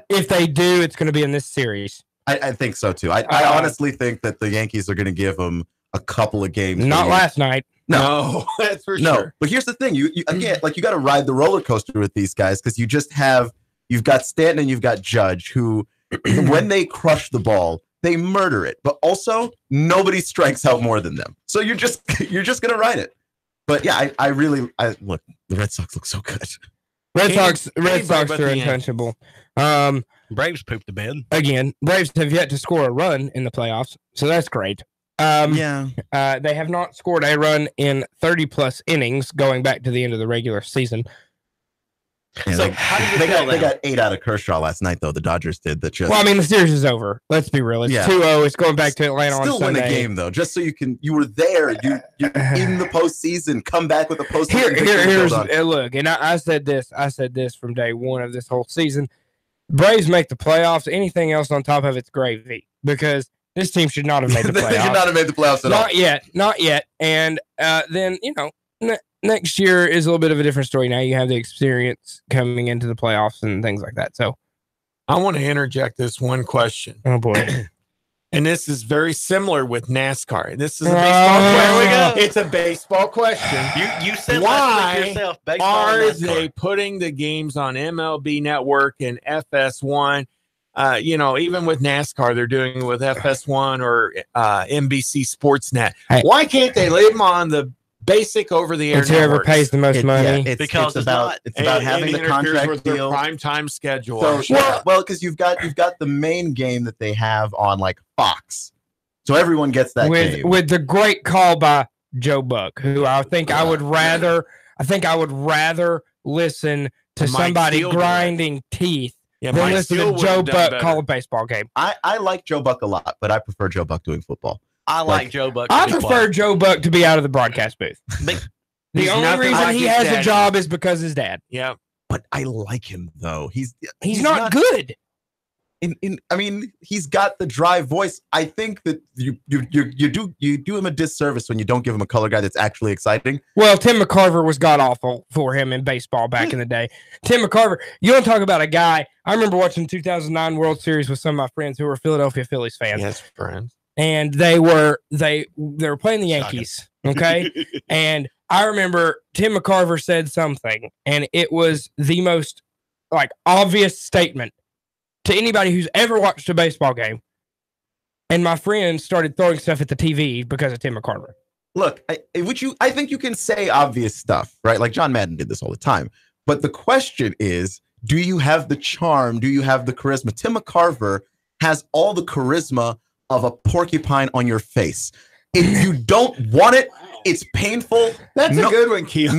If they do, it's going to be in this series. I think so too. I honestly think that the Yankees are going to give them a couple of games. Not last night. No, that's for sure. But here's the thing: you again, you got to ride the roller coaster with these guys because you've got Stanton and you've got Judge, who when they crush the ball, they murder it. But also, nobody strikes out more than them. So you're just gonna ride it. But yeah, I really look. The Red Sox look so good. Red Sox are untouchable. Braves pooped the bed again. Braves have yet to score a run in the playoffs, so that's great. They have not scored a run in 30+ innings going back to the end of the regular season. Yeah, so they got 8 out of Kershaw last night, though. The Dodgers did. The series is over. Let's be real. It's 2-0. It's going back to Atlanta on Sunday. Still win the game, though, just so you were there. You're in the postseason. Come back with a postseason. Here's look, and I said this from day one of this whole season. Braves make the playoffs. Anything else on top of it's gravy because this team should not have made the playoffs. They should not have made the playoffs at all. Not yet. And then, next year is a little bit of a different story. Now you have the experience coming into the playoffs and things like that. So I want to interject this one question. Oh, boy. And this is very similar with NASCAR. This is a baseball question. It's a baseball question. You said why yourself, are they putting the games on MLB Network and FS1? Even with NASCAR, they're doing it with FS1 or NBC Sportsnet. Why can't they leave them on the basic over-the-air networks? Whoever pays the most money. It's about having the contract deal, prime time schedule. So, because you've got the main game that they have on like Fox, so everyone gets that game with the great call by Joe Buck, who I think I would rather listen to somebody grinding teeth. Yeah, then listen to Joe Buck call a baseball game. I like Joe Buck a lot, but I prefer Joe Buck doing football. I like Joe Buck. I prefer Joe Buck to be out of the broadcast booth. The only reason he has a job is because his dad. Yeah, but I like him though. He's not good. He's got the dry voice. I think that you do him a disservice when you don't give him a color guy that's actually exciting. Well, Tim McCarver was god awful for him in baseball back in the day. Tim McCarver, you want to talk about a guy? I remember watching 2009 World Series with some of my friends who were Philadelphia Phillies fans. Yes, friends. And they were playing the Yankees. Okay, and I remember Tim McCarver said something, and it was the most obvious statement to anybody who's ever watched a baseball game. And my friends started throwing stuff at the TV because of Tim McCarver. look, I think you can say obvious stuff, right? Like John Madden did this all the time. But the question is, do you have the charm? Do you have the charisma? Tim McCarver has all the charisma of a porcupine on your face. If you don't want it, it's painful. That's a good one, Keith.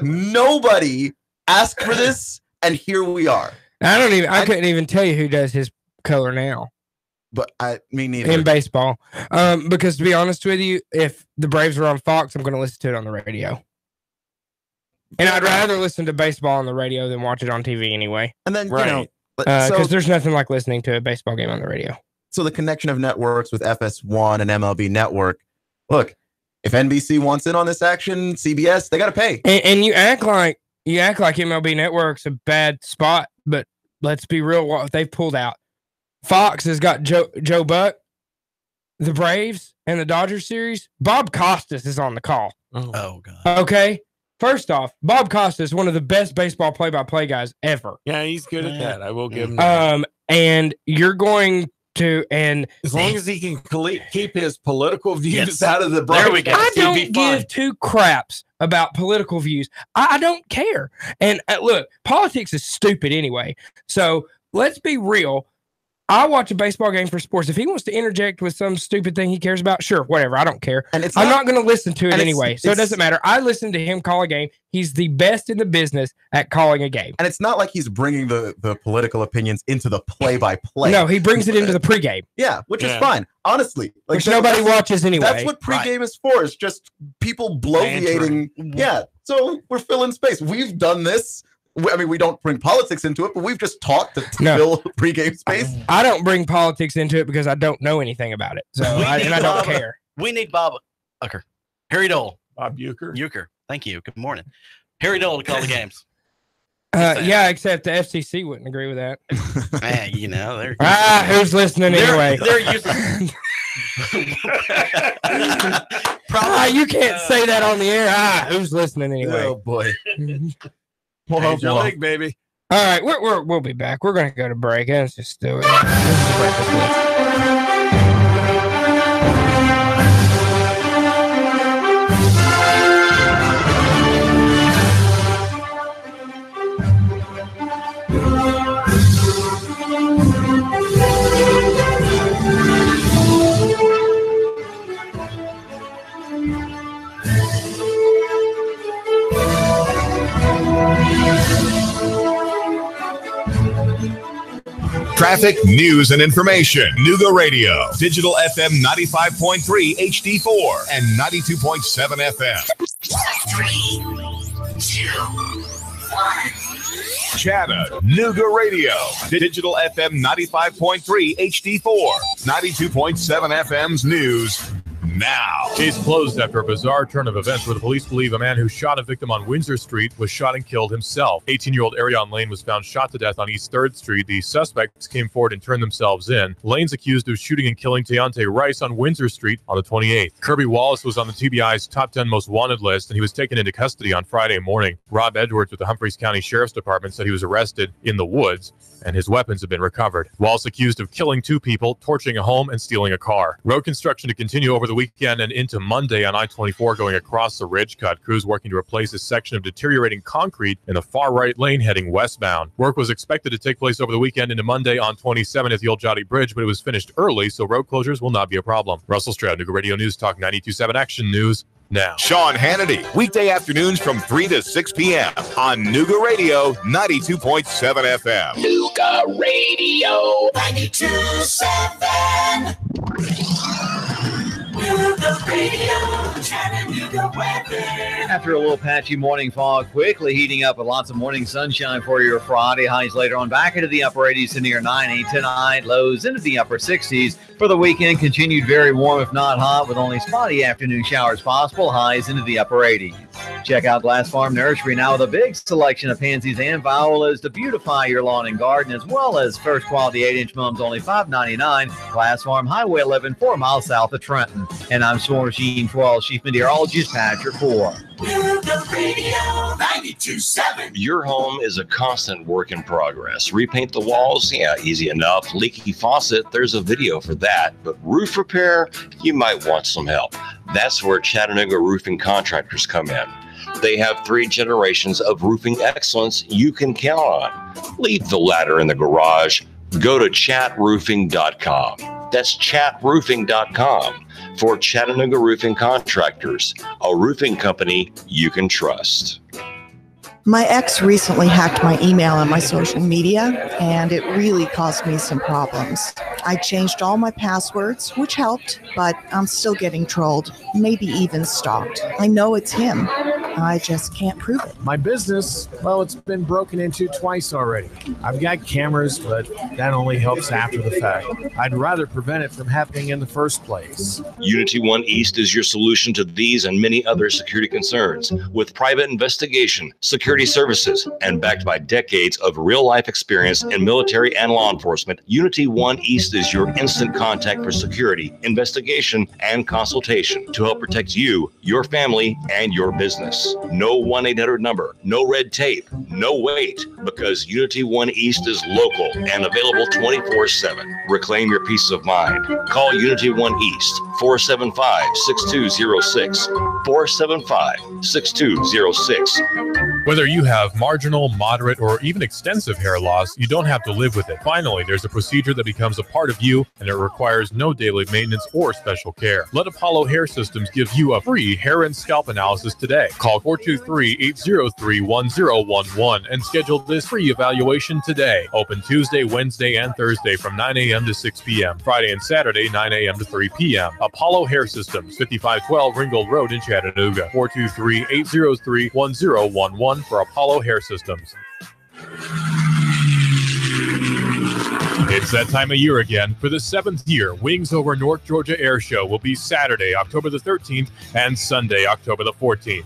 Nobody asked for this, and here we are. I couldn't even tell you who does his color now. But me neither. In baseball. Because to be honest with you, if the Braves are on Fox, I'm going to listen to it on the radio. And I'd rather listen to baseball on the radio than watch it on TV anyway. And then, because there's nothing like listening to a baseball game on the radio. So the connection of networks with FS1 and MLB Network. Look, if NBC wants in on this action, CBS, they got to pay. And you act like MLB Network's a bad spot, but let's be real. What they've pulled out. Fox has got Joe Buck, the Braves, and the Dodgers series. Bob Costas is on the call. Oh God. Okay. First off, Bob Costas is one of the best baseball play-by-play guys ever. Yeah, he's good at that. I will give him that. And you're going to, and as long as he can keep his political views out of the broadcast, I don't give two craps about political views. I don't care. And look, politics is stupid anyway. So let's be real. I watch a baseball game for sports. If he wants to interject with some stupid thing he cares about, sure, whatever. I don't care. And I'm not going to listen to it anyway. So it doesn't matter. I listen to him call a game. He's the best in the business at calling a game. And it's not like he's bringing the political opinions into the play-by-play. No, he brings it into the pregame. Yeah, which is fine. Honestly. Which nobody watches anyway. That's what pregame is for. It's just people bloviating. Yeah, so we're filling space. We've done this. I mean, we don't bring politics into it, but we've just talked to fill pregame space. I don't bring politics into it because I don't know anything about it. So I don't care. We need Bob Uecker. Harry Dole. Bob Uecker. Thank you. Good morning. Harry Dole to call the games. Yeah, except the FCC wouldn't agree with that. Man, they're who's listening anyway? They're useless. You can't say that on the air. Who's listening anyway? Oh boy. Major League, baby. All right, we'll be back. We're going to go to break. Let's just do it. Traffic, news, and information. Nuga Radio. Digital FM 95.3 HD4 and 92.7 FM. 3, 2, 1. Chatham, Nuga Radio. Digital FM 95.3 HD4, 92.7 FM's news now. Case closed after a bizarre turn of events where the police believe a man who shot a victim on Windsor Street was shot and killed himself. 18-year-old Arion Lane was found shot to death on East 3rd Street. The suspects came forward and turned themselves in. Lane's accused of shooting and killing Deontay Rice on Windsor Street on the 28th. Kirby Wallace was on the TBI's top 10 most wanted list, and he was taken into custody on Friday morning. Rob Edwards with the Humphreys County Sheriff's Department said he was arrested in the woods, and his weapons have been recovered. Wallace accused of killing 2 people, torching a home, and stealing a car. Road construction to continue over the weekend and into Monday on I-24 going across the ridge cut. Crews working to replace a section of deteriorating concrete in the far right lane heading westbound. Work was expected to take place over the weekend into Monday on 27 at the Old Jotty Bridge, but it was finished early, so road closures will not be a problem. Russell Stroud, Nuga Radio News Talk 92.7 Action News now. Sean Hannity, weekday afternoons from 3 to 6 p.m. on Nuga Radio 92.7 FM. Nuga Radio 92.7. Nuga Radio, Chattanooga weather. After a little patchy morning fog, quickly heating up with lots of morning sunshine for your Friday. Highs later on back into the upper 80s to near 90 tonight. Lows into the upper 60s. For the weekend, continued very warm, if not hot, with only spotty afternoon showers possible. Highs into the upper 80s. Check out Glass Farm Nursery now with a big selection of pansies and violas to beautify your lawn and garden, as well as first quality 8-inch mums, only $5.99. Glass Farm, Highway 11, 4 miles south of Trenton. And I'm Swarm Gene 12, Chief Meteorologist Patrick Ford. Nuga Radio 92.7. Your home is a constant work in progress. Repaint the walls? Yeah, easy enough. Leaky faucet? There's a video for that. But roof repair? You might want some help. That's where Chattanooga Roofing Contractors come in. They have 3 generations of roofing excellence you can count on. Leave the ladder in the garage. Go to chatroofing.com. That's chatroofing.com for Chattanooga Roofing Contractors, a roofing company you can trust. My ex recently hacked my email and my social media, and it really caused me some problems. I changed all my passwords, which helped, but I'm still getting trolled, maybe even stalked. I know it's him. I just can't prove it. My business, well, it's been broken into twice already. I've got cameras, but that only helps after the fact. I'd rather prevent it from happening in the first place. Unity One East is your solution to these and many other security concerns. With private investigation, security services, and backed by decades of real-life experience in military and law enforcement, Unity One East is your instant contact for security, investigation, and consultation to help protect you, your family, and your business. No 1-800 number, no red tape, no wait, because Unity One East is local and available 24/7. Reclaim your peace of mind. Call Unity One East, 475-6206, 475-6206. Whether you have marginal, moderate, or even extensive hair loss, you don't have to live with it. Finally, there's a procedure that becomes a part of you, and it requires no daily maintenance or special care. Let Apollo Hair Systems give you a free hair and scalp analysis today. Call 423-803-1011 and schedule this free evaluation today. Open Tuesday, Wednesday, and Thursday from 9 a.m. to 6 p.m. Friday and Saturday, 9 a.m. to 3 p.m. Apollo Hair Systems, 5512 Ringgold Road in Chattanooga. 423-803-1011 for Apollo Hair Systems. It's that time of year again. For the 7th year, Wings Over North Georgia Air Show will be Saturday, October the 13th and Sunday, October the 14th.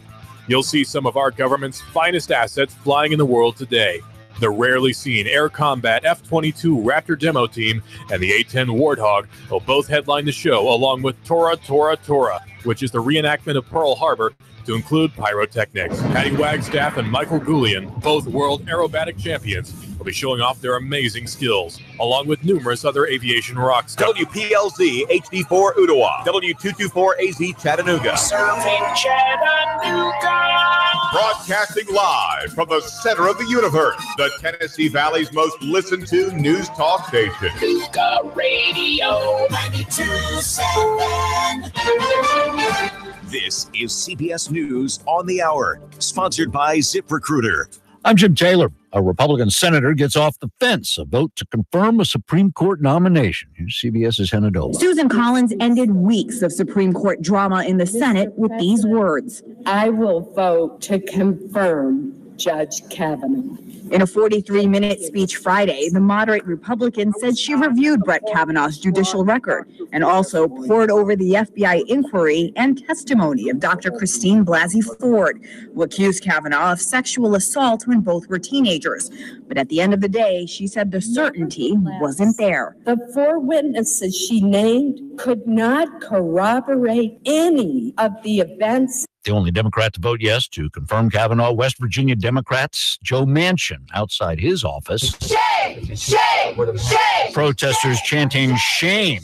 You'll see some of our government's finest assets flying in the world today. The rarely seen Air Combat F-22 Raptor demo team and the A-10 Warthog will both headline the show, along with Tora Tora Tora, which is the reenactment of Pearl Harbor, to include pyrotechnics. Patty Wagstaff and Michael Goulian, both world aerobatic champions, will be showing off their amazing skills, along with numerous other aviation rock stars. WPLZ HD4 Ottawa, W224AZ Chattanooga. Serving Chattanooga. Broadcasting live from the center of the universe, the Tennessee Valley's most listened to news talk station. Nuga Radio 92.7. This is CBS News on the Hour, sponsored by ZipRecruiter. I'm Jim Taylor. A Republican senator gets off the fence, a vote to confirm a Supreme Court nomination. Here's CBS's Hannah Dola. Susan Collins ended weeks of Supreme Court drama in the Senate with these words. I will vote to confirm Judge Kavanaugh. In a 43-minute speech Friday, the moderate Republican said she reviewed Brett Kavanaugh's judicial record and also pored over the FBI inquiry and testimony of Dr. Christine Blasey Ford, who accused Kavanaugh of sexual assault when both were teenagers. But at the end of the day, she said the certainty wasn't there. The 4 witnesses she named could not corroborate any of the events. The only Democrat to vote yes to confirm Kavanaugh, West Virginia Democrats, Joe Manchin, outside his office. Shame! Shame! Shame! Protesters chanting shame.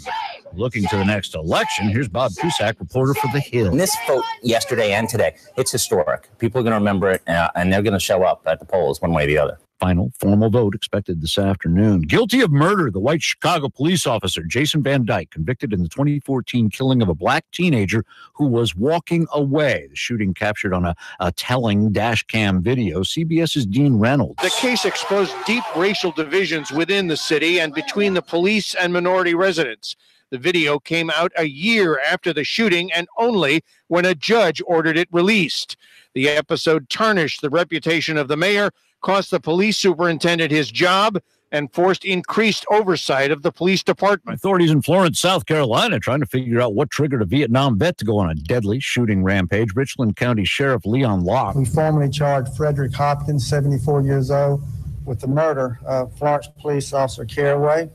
Looking to the next election, here's Bob Cusack, reporter for The Hill. In this vote yesterday and today, it's historic. People are going to remember it, and they're going to show up at the polls one way or the other. Final formal vote expected this afternoon. Guilty of murder, the white Chicago police officer Jason Van Dyke, convicted in the 2014 killing of a black teenager who was walking away. The shooting captured on a telling dash cam video. CBS's Dean Reynolds. The case exposed deep racial divisions within the city and between the police and minority residents. The video came out a year after the shooting and only when a judge ordered it released. The episode tarnished the reputation of the mayor, cost the police superintendent his job, and forced increased oversight of the police department. Authorities in Florence, South Carolina, trying to figure out what triggered a Vietnam vet to go on a deadly shooting rampage. Richland County Sheriff Leon Locke. We formally charged Frederick Hopkins, 74 years old, with the murder of Florence police officer Caraway.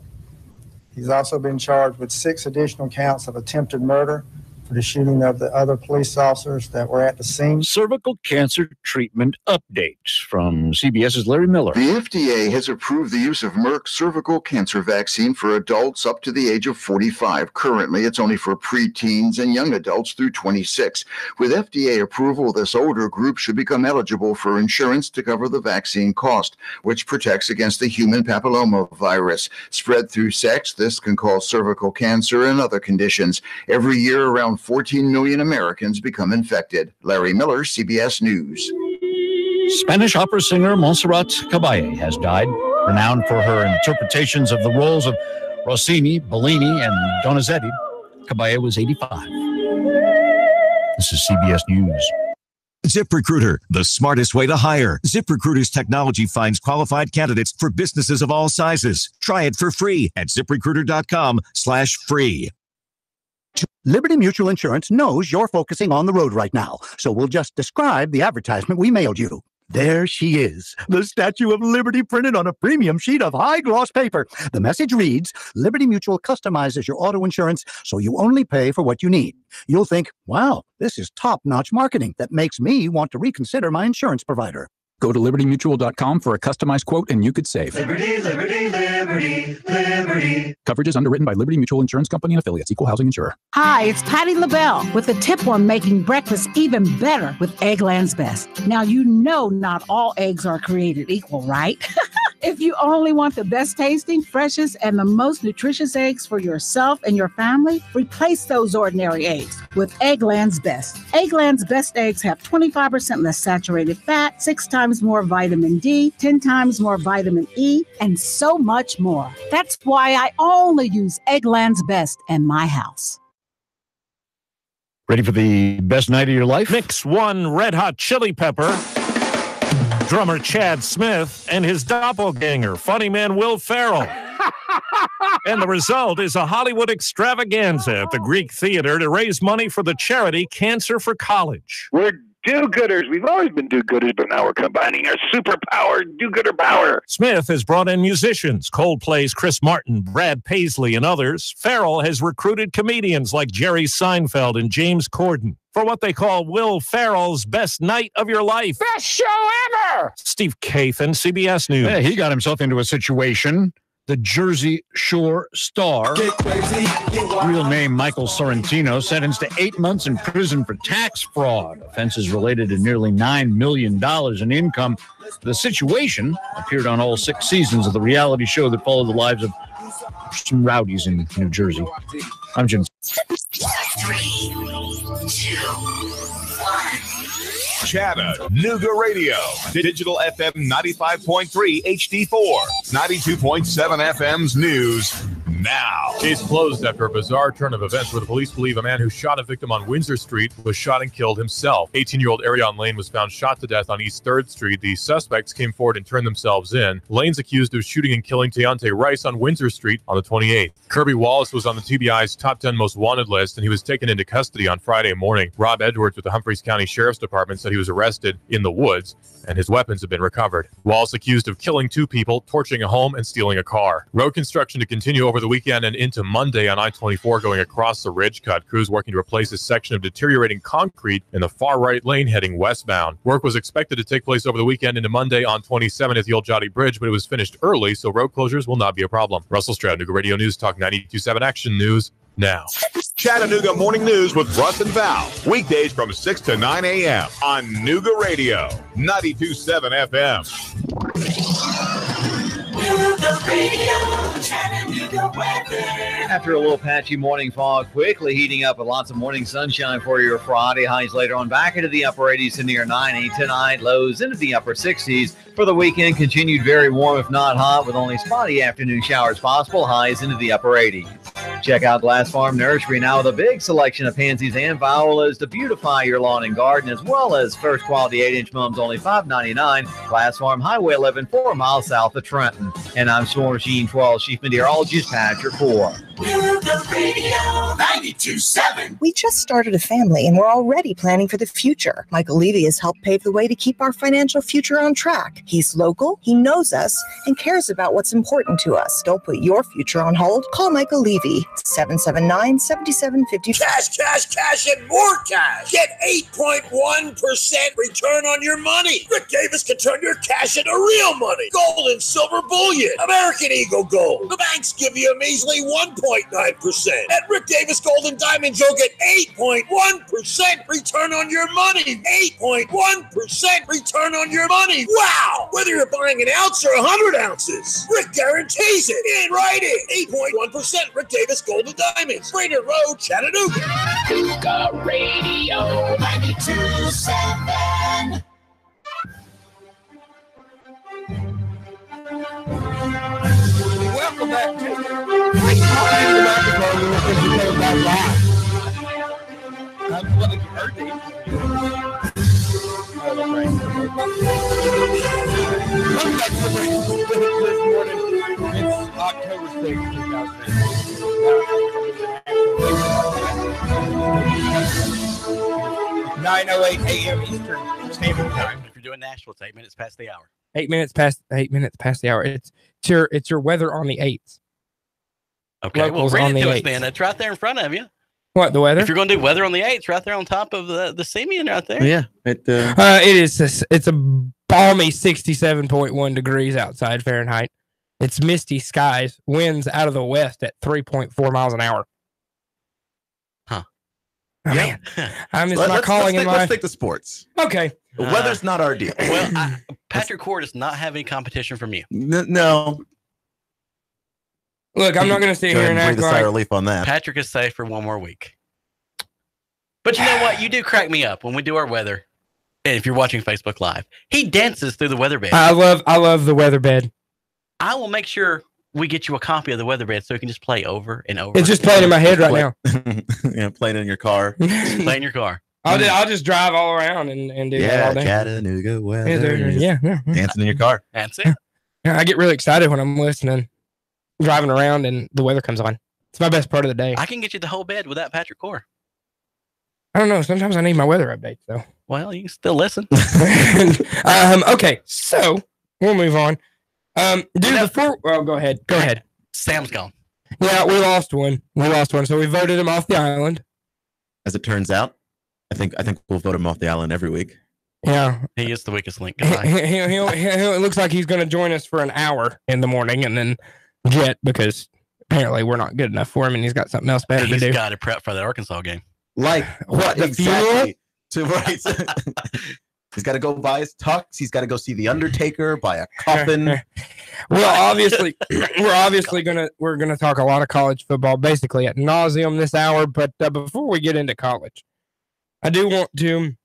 He's also been charged with 6 additional counts of attempted murder for the shooting of the other police officers that were at the scene. Cervical cancer treatment update from CBS's Larry Miller. The FDA has approved the use of Merck's cervical cancer vaccine for adults up to the age of 45. Currently, it's only for preteens and young adults through 26. With FDA approval, this older group should become eligible for insurance to cover the vaccine cost, which protects against the human papillomavirus. Spread through sex, this can cause cervical cancer and other conditions. Every year, around 14 million Americans become infected. Larry Miller, CBS News. Spanish opera singer Montserrat Caballé has died, renowned for her interpretations of the roles of Rossini, Bellini, and Donizetti. Caballé was 85. This is CBS News. ZipRecruiter, the smartest way to hire. ZipRecruiter's technology finds qualified candidates for businesses of all sizes. Try it for free at ZipRecruiter.com/free. Liberty Mutual Insurance knows you're focusing on the road right now, so we'll just describe the advertisement we mailed you. There she is, the Statue of Liberty printed on a premium sheet of high-gloss paper. The message reads, Liberty Mutual customizes your auto insurance so you only pay for what you need. You'll think, wow, this is top-notch marketing that makes me want to reconsider my insurance provider. Go to libertymutual.com for a customized quote and you could save. Liberty, liberty, liberty, liberty. Coverage is underwritten by Liberty Mutual Insurance Company and affiliates, equal housing insurer. Hi, it's Patty LaBelle with a tip on making breakfast even better with Eggland's Best. Now, you know not all eggs are created equal, right? If you only want the best tasting, freshest, and the most nutritious eggs for yourself and your family, replace those ordinary eggs with Eggland's Best. Eggland's Best eggs have 25% less saturated fat, 6 times more vitamin D, 10 times more vitamin E, and so much more. That's why I only use Eggland's Best in my house. Ready for the best night of your life? Mix 1 Red Hot Chili Pepper, drummer Chad Smith, and his doppelganger, funny man Will Ferrell. And the result is a Hollywood extravaganza at the Greek Theater to raise money for the charity Cancer for College. We're do-gooders. We've always been do-gooders, but now we're combining our superpower, do-gooder power. Smith has brought in musicians, Coldplay's Chris Martin, Brad Paisley, and others. Farrell has recruited comedians like Jerry Seinfeld and James Corden for what they call Will Ferrell's best night of your life. Best show ever! Steve Kathan, CBS News. Yeah, he got himself into a situation. The Jersey Shore star, real name Michael Sorrentino, sentenced to 8 months in prison for tax fraud. Offenses related to nearly $9 million in income. The situation appeared on all 6 seasons of the reality show that followed the lives of some rowdies in New Jersey. I'm Jim. 3, 2, 1. Chattanooga Radio, Digital FM 95.3 HD4, 92.7 FM's news now. Case closed after a bizarre turn of events where the police believe a man who shot a victim on Windsor Street was shot and killed himself. 18-year-old Arion Lane was found shot to death on East 3rd Street. The suspects came forward and turned themselves in. Lane's accused of shooting and killing Deontay Rice on Windsor Street on the 28th. Kirby Wallace was on the TBI's top 10 most wanted list, and he was taken into custody on Friday morning. Rob Edwards with the Humphreys County Sheriff's Department said he was arrested in the woods, and his weapons have been recovered. Wallace accused of killing 2 people, torching a home, and stealing a car. Road construction to continue over the weekend and into Monday on I-24 going across the ridge cut. Crews working to replace a section of deteriorating concrete in the far right lane heading westbound. Work was expected to take place over the weekend into Monday on 27 at the Old Jotty Bridge, but it was finished early, so road closures will not be a problem. Russell Stroud, Chattanooga Radio News Talk 92.7 Action News now. Chattanooga Morning News with Russ and Val. Weekdays from 6 to 9 a.m. on Nooga Radio, 92.7 FM. After a little patchy morning fog, quickly heating up with lots of morning sunshine for your Friday. Highs later on back into the upper 80s to near 90 tonight. Lows into the upper 60s. For the weekend, continued very warm if not hot with only spotty afternoon showers possible. Highs into the upper 80s. Check out Glass Farm Nursery now with a big selection of pansies and violas to beautify your lawn and garden, as well as first quality 8-inch mums only $5.99. Glass Farm Highway 11, 4 miles south of Trenton. And I'm Storm Sheen 12, Chief Meteorologist Patrick Moore. Nooga Radio 92.7. We just started a family and we're already planning for the future. Michael Levy has helped pave the way to keep our financial future on track. He's local, he knows us, and cares about what's important to us. Don't put your future on hold. Call Michael Levy, 888-779-7750. Cash, and more cash. Get 8.1% return on your money. Rick Davis can turn your cash into real money. Gold and silver bullion. American Eagle Gold. The banks give you a measly 1.9%. At Rick Davis Gold and Diamonds, you'll get 8.1% return on your money. 8.1% return on your money. Wow! Whether you're buying an ounce or 100 ounces, Rick guarantees it. In writing. 8.1% Rick Davis Gold and Diamonds. Raider Road, Chattanooga. Cougar Radio 92.7. Welcome back to the microphone. We were back live. I'm glad you heard me. Welcome back to the break this morning. It's October 6th, 2018. 9:08 a.m. Eastern Standard Time. If you're doing Nashville, it's 8 minutes past the hour. 8 minutes past the hour. It's your weather on the 8th. Okay, Locals well, on read it the to us 8th. then. It's right there in front of you. What, the weather? If you're going to do weather on the 8th, right there on top of the Simeon right there. Yeah. It's a balmy 67.1 degrees outside Fahrenheit. It's misty skies, winds out of the west at 3.4 miles an hour. Huh. Oh, man. I miss my calling in life. Let's stick to sports. Okay. The weather's not our deal. Well, Patrick Core does not have any competition from you. No. Look, I'm not going to sit here and act breathe a sigh of like relief on that. Patrick is safe for one more week. But you know what? You do crack me up when we do our weather. And if you're watching Facebook Live, he dances through the weather bed. I love the weather bed. I will make sure we get you a copy of the weather bed so you can just play over and over. It's just playing in my head right now. Yeah, playing in your car. Play in your car. I'll just drive all around and do that all day. Chattanooga weather. Yeah. Dancing in your car. That's it. I get really excited when I'm listening, driving around, and the weather comes on. It's my best part of the day. I can get you the whole bed without Patrick Core. I don't know. Sometimes I need my weather updates, though. Well, you can still listen. Okay, so we'll move on. Before, well, go ahead. Sam's gone. Yeah, we lost one. So we voted him off the island. As it turns out, I think we'll vote him off the island every week. Yeah, he is the weakest link. It looks like he's going to join us for an hour in the morning and then jet because apparently we're not good enough for him and he's got something else better to do. He's got to prep for that Arkansas game. Like what? The funeral? He's got to go buy his tux. He's got to go see the Undertaker, buy a coffin. Well, obviously, we're gonna talk a lot of college football, basically ad nauseum this hour. But before we get into college, I do want to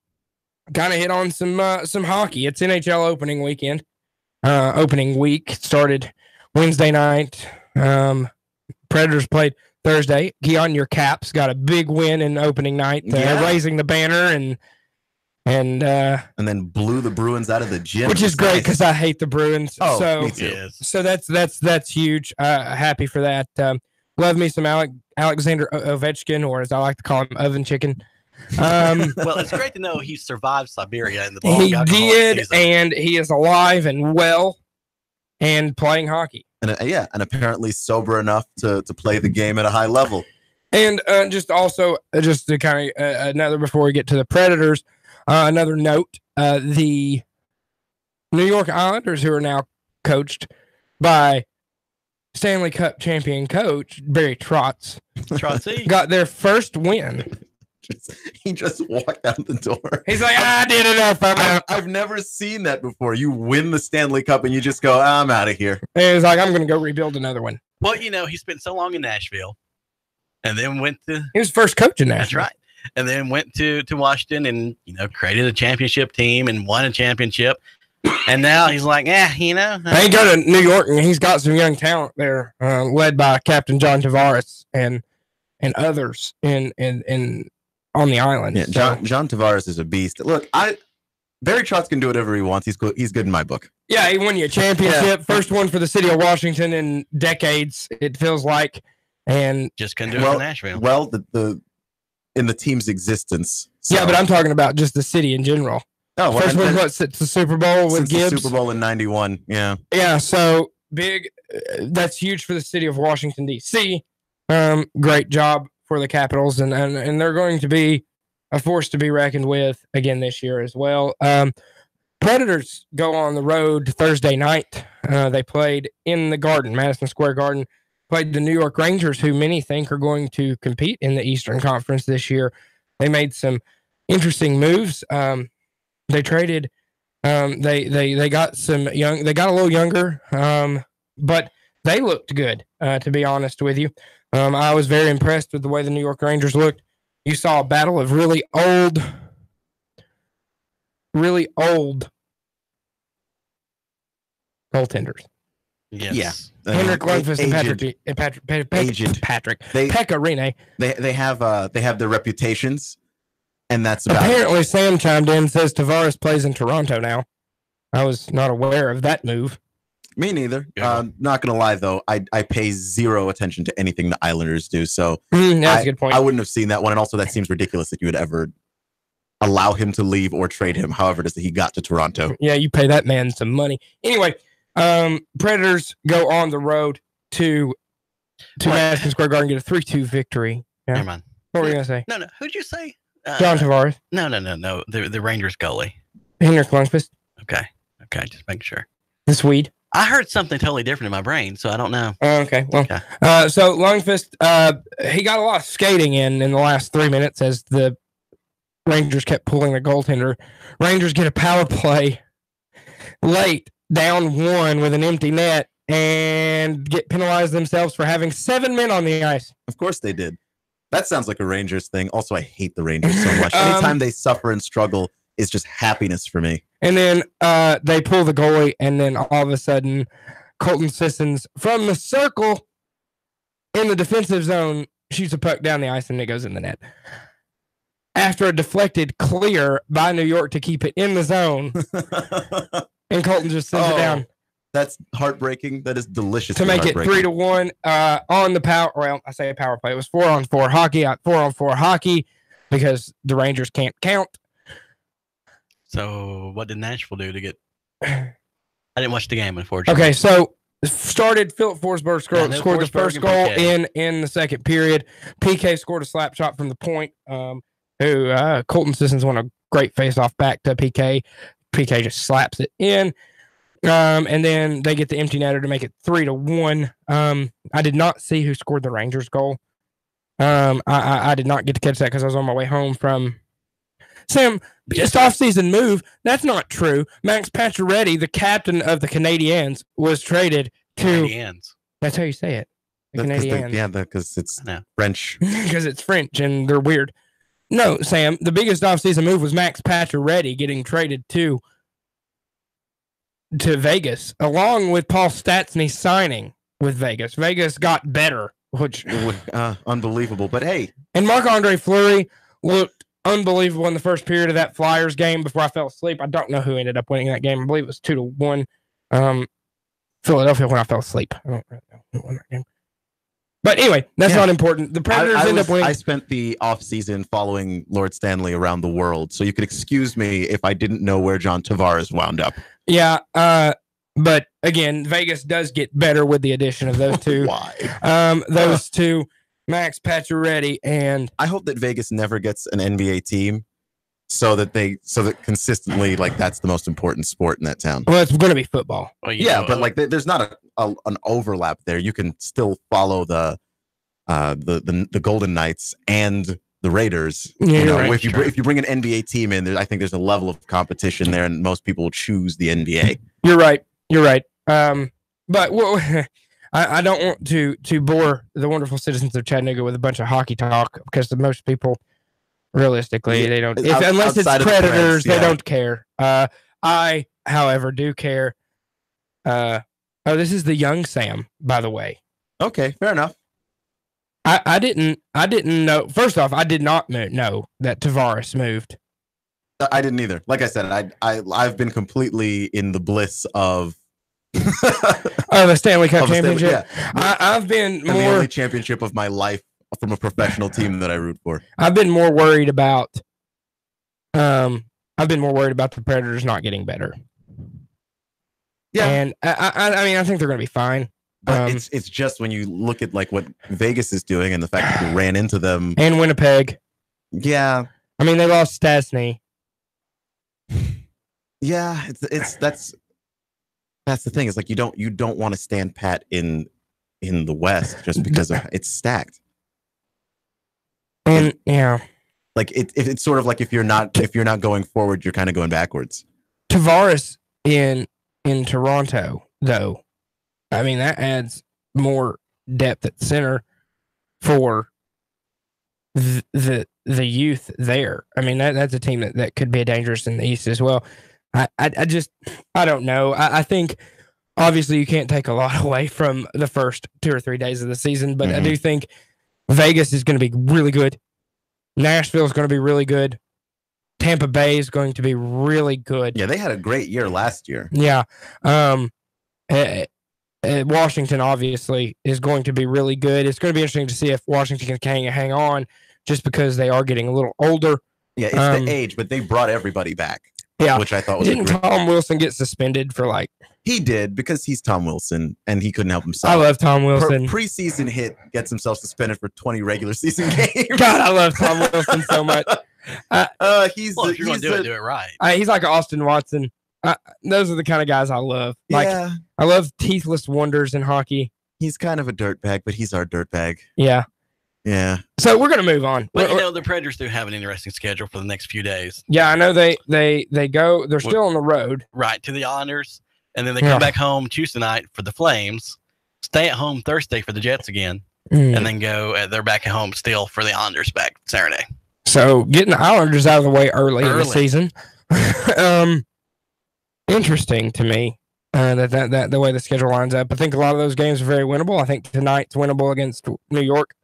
kind of hit on some hockey. It's NHL opening weekend. Opening week started Wednesday night. Predators played Thursday. Keon, your Caps got a big win in opening night, raising the banner and then blew the Bruins out of the gym, which is great because I hate the Bruins. Oh, me too. So that's huge. Happy for that. Love me some Alexander Ovechkin, or as I like to call him, Oven Chicken. Well, it's great to know he survived Siberia in the he did, and he is alive and well and playing hockey. And apparently sober enough to play the game at a high level. And just to kind of another before we get to the Predators, another note: the New York Islanders, who are now coached by Stanley Cup champion coach Barry Trotz, got their first win. He just walked out the door. He's like, I did enough. I've never seen that before. You win the Stanley Cup and you just go, I'm out of here. And he's like, I'm going to go rebuild another one. Well, he spent so long in Nashville and then went to... He was first coach in Nashville. That's right. And then went to Washington and, created a championship team and won a championship. And now he's like, He go to New York and he's got some young talent there, led by Captain John Tavares and others on the island. Yeah, John Tavares is a beast. Look, Barry Trotz can do whatever he wants. He's good in my book. Yeah, he won you a championship, first one for the city of Washington in decades. It feels like, and just couldn't do it in Nashville. Well, the in the team's existence. So. Yeah, but I'm talking about just the city in general. Oh, well, first one, since the Super Bowl with Gibbs. The Super Bowl in '91. Yeah. Yeah, so big. That's huge for the city of Washington D.C. Great job for the Capitals, and they're going to be a force to be reckoned with again this year as well. Predators go on the road Thursday night. They played in the Garden, Madison Square Garden, played the New York Rangers, who many think are going to compete in the Eastern Conference this year. They made some interesting moves. They traded. They got some young. They got a little younger, but they looked good. To be honest with you, I was very impressed with the way the New York Rangers looked. You saw a battle of really old goaltenders. Yes. Yeah. Henrik Lundqvist and Patrick Pekka Rinne. They have their reputations, and that's about Apparently, Sam chimed in and says Tavares plays in Toronto now. I was not aware of that move. Me neither. Not gonna lie though, I pay zero attention to anything the Islanders do. So that's a good point. I wouldn't have seen that one, and also that seems ridiculous that you would ever allow him to leave or trade him. However, it is that he got to Toronto. Yeah, you pay that man some money. Anyway, Predators go on the road to Madison Square Garden, get a 3-2 victory. Yeah. Never mind. What were you gonna say? No. Who'd you say? John Tavares. No. The Rangers goalie. Henrik Lundqvist. Okay. Just making sure. The Swede. I heard something totally different in my brain, so I don't know. Okay. Well, so Lundqvist, he got a lot of skating in the last 3 minutes as the Rangers kept pulling the goaltender. Rangers get a power play late, down 1 with an empty net, and get penalized themselves for having 7 men on the ice. Of course they did. That sounds like a Rangers thing. Also, I hate the Rangers so much. Anytime they suffer and struggle, it's just happiness for me. And then they pull the goalie, and then all of a sudden, Colton Sissons from the circle in the defensive zone shoots a puck down the ice, and it goes in the net. After a deflected clear by New York to keep it in the zone, and Colton just sends it down. That's heartbreaking. That is delicious. To make it 3-1 on the power. Well, I say a power play. It was 4-on-4 hockey. 4-on-4 hockey because the Rangers can't count. So what did Nashville do to get? I didn't watch the game, unfortunately. Okay, so started Philip Forsberg scored the first goal in the second period. PK scored a slap shot from the point. Colton Sissons won a great face-off back to PK. PK just slaps it in. And then they get the empty netter to make it 3-1. I did not see who scored the Rangers goal. I did not get to catch that because I was on my way home from Sam. Just off-season move. That's not true. Max Pacioretty, the captain of the Canadiens, was traded to. Canadiens. That's how you say it. The Canadiens. Because it's French. Because it's French and they're weird. No, Sam. The biggest off-season move was Max Pacioretty getting traded to Vegas, along with Paul Stastny signing with Vegas. Vegas got better, which unbelievable. But hey, and Marc-Andre Fleury looked unbelievable in the first period of that Flyers game before I fell asleep. I don't know who ended up winning that game. I believe it was 2-1. Philadelphia when I fell asleep. I don't really know who won that game. But anyway, that's not important. The Predators end up winning. I spent the offseason following Lord Stanley around the world, so you could excuse me if I didn't know where John Tavares wound up. Yeah, but again, Vegas does get better with the addition of those two. Why? Those two, Max Pacioretty, and I hope that Vegas never gets an NBA team, so that consistently, like, that's the most important sport in that town. Well, it's going to be football. Well, but like, there's not an overlap there. You can still follow the Golden Knights and the Raiders. If you bring an NBA team in, I think there's a level of competition there, and most people will choose the NBA. You're right. But I don't want to bore the wonderful citizens of Chattanooga with a bunch of hockey talk because most people, realistically, they don't. Unless it's Predators, they don't care. I, however, do care. This is the young Sam, by the way. Okay, fair enough. I didn't know. First off, I did not know that Tavares moved. I didn't either. Like I said, I've been completely in the bliss of the Stanley Cup championship. I've been the only championship of my life from a professional team that I root for. I've been more worried about. The Predators not getting better. Yeah, and I mean, I think they're going to be fine. But it's just when you look at like what Vegas is doing and the fact that you ran into them and Winnipeg. Yeah, I mean they lost Stastny. Yeah, that's the thing. It's like you don't want to stand pat in the West just because it's stacked. And yeah, like it's sort of like if you're not going forward, you're kind of going backwards. Tavares in Toronto, though, I mean that adds more depth at center for the youth there. I mean that's a team that could be dangerous in the East as well. I don't know. I think obviously you can't take a lot away from the first 2 or 3 days of the season, but I do think Vegas is going to be really good. Nashville is going to be really good. Tampa Bay is going to be really good. Yeah, they had a great year last year. Yeah. Washington obviously is going to be really good. It's going to be interesting to see if Washington can hang on just because they are getting a little older. Yeah, it's the age, but they brought everybody back. Yeah, which I thought was didn't Tom Wilson get suspended for like? He did because he's Tom Wilson and he couldn't help himself. I love Tom Wilson. Preseason hit gets himself suspended for 20 regular season games. God, I love Tom Wilson so much. If you're going to do it right. He's like Austin Watson. Those are the kind of guys I love. Like, yeah. I love teethless wonders in hockey. He's kind of a dirtbag, but he's our dirtbag. Yeah. Yeah. So we're gonna move on. But the Predators do have an interesting schedule for the next few days. Yeah, I know they go. They're still on the road, right, to the Islanders, and then they come back home Tuesday night for the Flames. Stay at home Thursday for the Jets again, and then go. They're back at home still for the Islanders back Saturday. So getting the Islanders out of the way early in the season. Interesting to me that the way the schedule lines up. I think a lot of those games are very winnable. I think tonight's winnable against New York.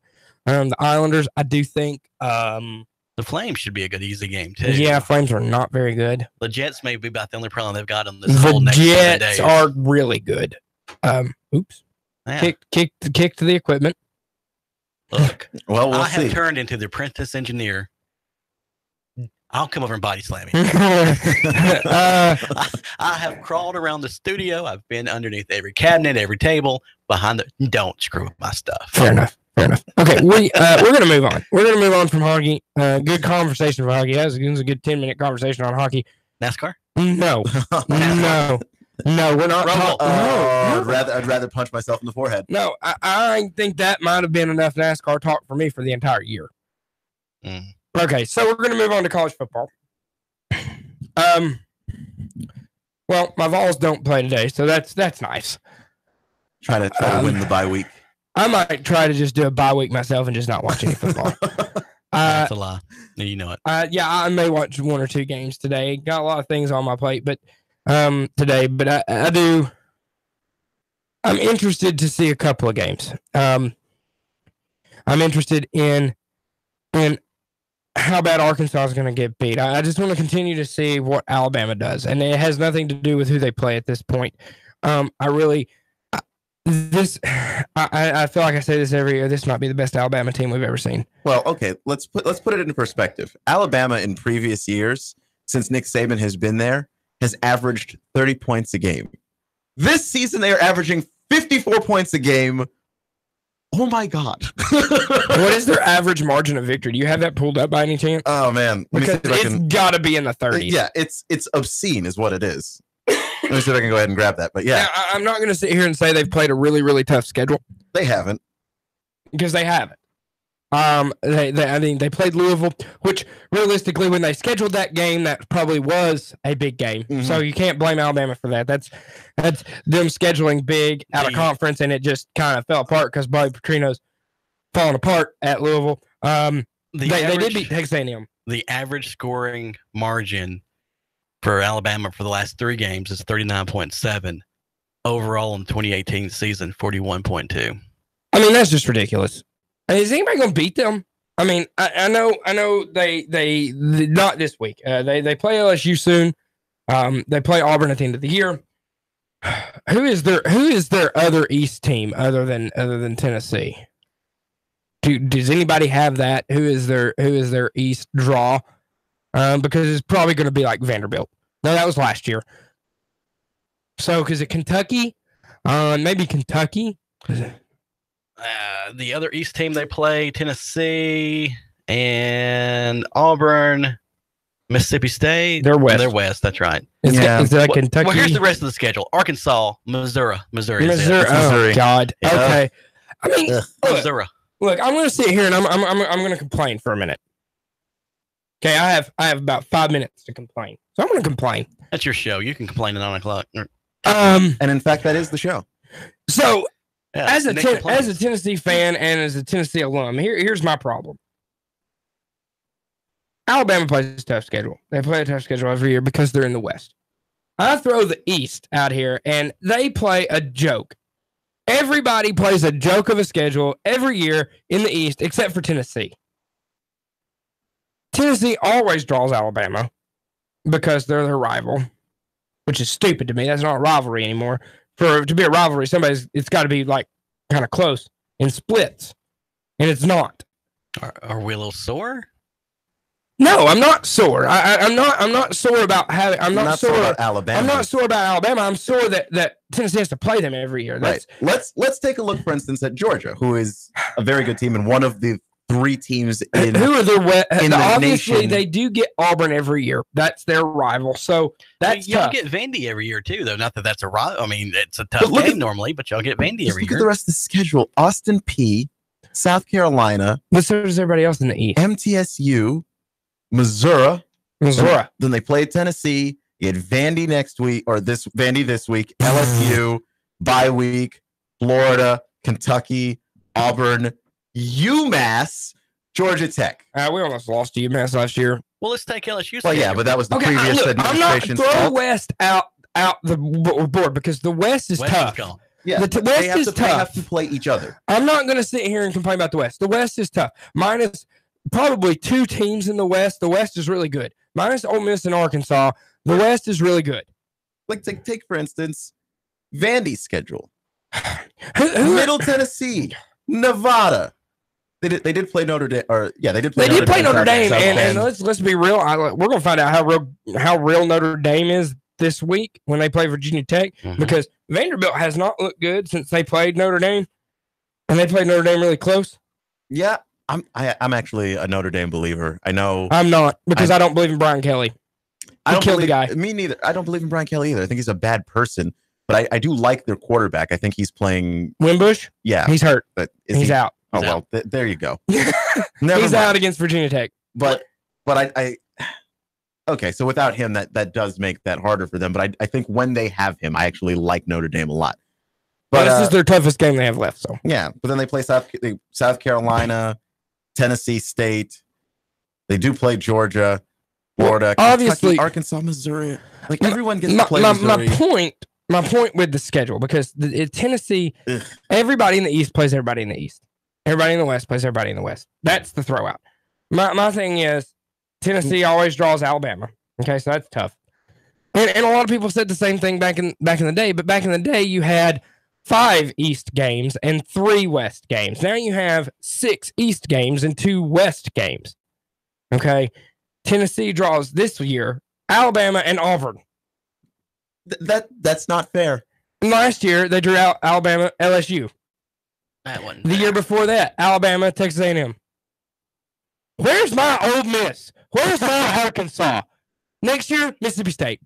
The Islanders, I do think. The Flames should be a good, easy game, too. Yeah, Flames are not very good. The Jets may be about the only problem they've got on this whole next 7 days. The Jets are really good. Oops. Yeah. Kick to the equipment. Look, well, we'll I see. have turned into the apprentice engineer. I'll come over and body slam you. I have crawled around the studio. I've been underneath every cabinet, every table, behind the. Don't screw up my stuff. Fair enough. Okay, we're gonna move on. We're gonna move on from hockey. Good conversation for hockey. That was a good 10-minute conversation on hockey. NASCAR? No, we're not. I'd rather punch myself in the forehead. No, I think that might have been enough NASCAR talk for me for the entire year. Okay, so we're gonna move on to college football. Well, my Vols don't play today, so that's nice. Try to win the bye week. I might try to just do a bye week myself and just not watch any football. That's a lie. You know it. Yeah, I may watch 1 or 2 games today. Got a lot of things on my plate, but today. But I do. I'm interested to see a couple of games. I'm interested in how bad Arkansas is going to get beat. I just want to continue to see what Alabama does, and it has nothing to do with who they play at this point. I feel like I say this every year. This might be the best Alabama team we've ever seen. Well, okay, let's put it into perspective. Alabama in previous years, since Nick Saban has been there, has averaged 30 points a game. This season, they are averaging 54 points a game. Oh my God! What is their average margin of victory? Do you have that pulled up by any chance? Oh man, because it's got to be in the 30s. Yeah, it's obscene, is what it is. Let me see if I can go ahead and grab that. But yeah, I'm not going to sit here and say they've played a really, really tough schedule. They haven't, because they haven't. They played Louisville, which realistically, when they scheduled that game, that probably was a big game. So you can't blame Alabama for that. That's them scheduling big out of conference, and it just kind of fell apart because Bobby Petrino's falling apart at Louisville. They did beat Texas A&M. The average scoring margin for Alabama for the last 3 games is 39.7. Overall in the 2018 season, 41.2. I mean, that's just ridiculous. Is anybody going to beat them? I mean, I know they not this week. They play LSU soon. They play Auburn at the end of the year. Who is their other East team other than Tennessee? Does anybody have that? Who is their East draw? Because it's probably going to be like Vanderbilt. No, that was last year. So, because it Kentucky, maybe Kentucky. The other East team they play, Tennessee and Auburn, Mississippi State. They're west. They're west. That's right. Is that Kentucky? Well, here's the rest of the schedule: Arkansas, Missouri. Missouri. Oh God. Yeah. Okay. I mean, Missouri. Look, I'm going to sit here and I'm going to complain for a minute. Okay, I have about 5 minutes to complain, so I'm going to complain. That's your show. You can complain at 9 o'clock. And in fact, that is the show. So, Yeah, as a Nick complains. as a Tennessee fan and as a Tennessee alum, here's my problem. Alabama plays a tough schedule. They play a tough schedule every year because they're in the West. I throw the East out here, and they play a joke. Everybody plays a joke of a schedule every year in the East, except for Tennessee. Tennessee always draws Alabama because they're their rival, which is stupid to me. That's not a rivalry anymore. For it to be a rivalry, it's got to be like kind of close in splits, and it's not. Are we a little sore? No, I'm not sore. I'm not sore about having. I'm not sore about Alabama. I'm not sore about Alabama. I'm sore that Tennessee has to play them every year. That's, right. Let's take a look, for instance, at Georgia, who is a very good team and one of the 3 teams in who are the obviously nation. They do get Auburn every year. That's their rival. So that's y'all tough. get Vandy every year too, though. Not that that's a rival. I mean, it's a tough game normally, but y'all get Vandy every Look year. at the rest of the schedule: Austin P, South Carolina, but so does everybody else in the East. MTSU, Missouri. Then they play Tennessee. You get Vandy next week, or Vandy this week. LSU, bye week. Florida, Kentucky, Auburn, UMass, Georgia Tech. We almost lost to UMass last year. Well, let's take LSU. Well, yeah, but that was the previous administration's I'm not throw fault. West out the board because the West is tough. Yeah, the West is tough. They have to play each other. I'm not going to sit here and complain about the West. The West is tough. Minus probably 2 teams in the West. The West is really good. Minus Ole Miss and Arkansas, the West is really good. Like take for instance, Vandy's schedule. Middle Tennessee, Nevada. They did play Notre Dame, they did play Notre Dame, and let's be real. We're gonna find out how real Notre Dame is this week when they play Virginia Tech, because Vanderbilt has not looked good since they played Notre Dame, and they played Notre Dame really close. Yeah, I'm actually a Notre Dame believer. I know I'm not, because I don't believe in Brian Kelly. He killed the guy. Me neither. I don't believe in Brian Kelly either. I think he's a bad person, but I do like their quarterback. I think he's playing Wimbush. Yeah, he's hurt. But he's out. Oh well, there you go. He's out against Virginia Tech. But I okay. So without him, that does make that harder for them. But I think when they have him, I actually like Notre Dame a lot. But this is their toughest game they have left. So yeah, but then they play South Carolina, Tennessee State. They do play Georgia, Florida, obviously Kentucky, Arkansas, Missouri. Like everyone gets to play Missouri. My point with the schedule, because Tennessee, everybody in the East plays everybody in the East. Everybody in the West plays everybody in the West. That's the throw out. My thing is Tennessee always draws Alabama. Okay, so that's tough. And a lot of people said the same thing back in the day, but back in the day you had 5 East games and 3 West games. Now you have 6 East games and 2 West games. Okay, Tennessee draws this year Alabama and Auburn. That's not fair. Last year they drew out Alabama, LSU. That one. The year before that, Alabama, Texas A&M. Where's my Ole Miss? Where's my Arkansas? Next year, Mississippi State.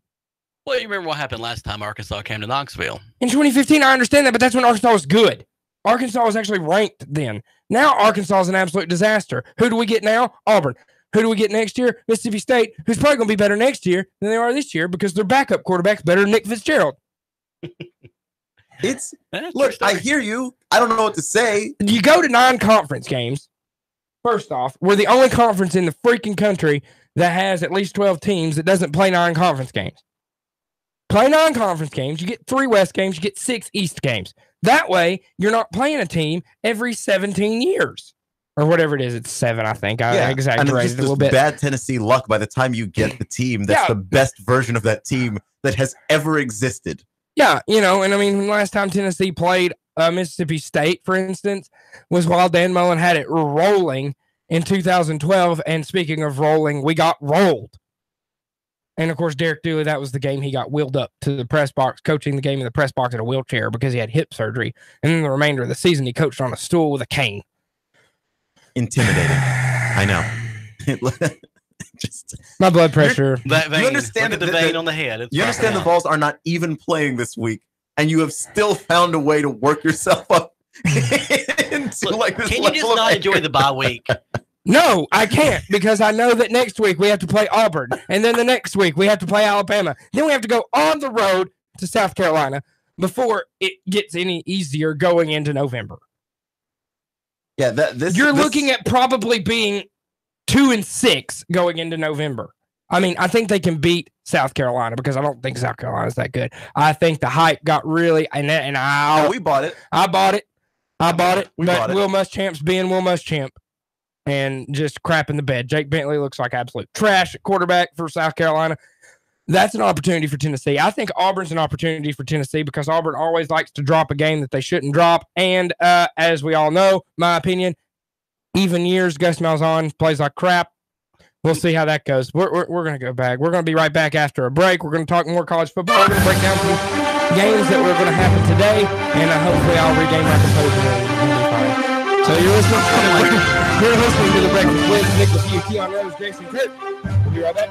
Well, you remember what happened last time Arkansas came to Knoxville? In 2015, I understand that, but that's when Arkansas was good. Arkansas was actually ranked then. Now Arkansas is an absolute disaster. Who do we get now? Auburn. Who do we get next year? Mississippi State, who's probably going to be better next year than they are this year because their backup quarterback's better than Nick Fitzgerald. Look, I hear you. I don't know what to say. You go to non-conference games. First off, we're the only conference in the freaking country that has at least 12 teams that doesn't play non-conference games. Play non-conference games. You get 3 West games. You get 6 East games. That way, you're not playing a team every 17 years. Or whatever it is. It's 7, I think. I exaggerated a little bit. Bad Tennessee luck by the time you get the team that's the best version of that team that has ever existed. Yeah, and I mean, last time Tennessee played Mississippi State, for instance, was while Dan Mullen had it rolling in 2012. And speaking of rolling, we got rolled. And, of course, Derek Dooley, that was the game he got wheeled up to the press box, coaching the game in the press box in a wheelchair because he had hip surgery. And then the remainder of the season, he coached on a stool with a cane. Intimidating. I know. Just my blood pressure. That vein, you understand the vein on the head. You understand the Vols are not even playing this week, and you have still found a way to work yourself up into like this. Can you just not enjoy the bye week? No, I can't, because I know that next week we have to play Auburn, and then the next week we have to play Alabama. Then we have to go on the road to South Carolina before it gets any easier going into November. Yeah, you're looking at probably being 2-6 going into November. I mean, I think they can beat South Carolina because I don't think South Carolina is that good. I think the hype got really we bought it. I bought it. But bought it. Will Muschamp's being Will Muschamp and just crap in the bed. Jake Bentley looks like absolute trash at quarterback for South Carolina. That's an opportunity for Tennessee. I think Auburn's an opportunity for Tennessee because Auburn always likes to drop a game that they shouldn't drop. And as we all know, my opinion, even years, Gus Malzahn plays like crap. We'll see how that goes. We're going to go back. We're going to be right back after a break. We're going to talk more college football. We're going to break down some games that were going to happen today, and hopefully I'll regain my composure. So you're listening to the Breakfast Blitz. Nick Leffew, Keon Rose, Jason Kirk. We'll be right back.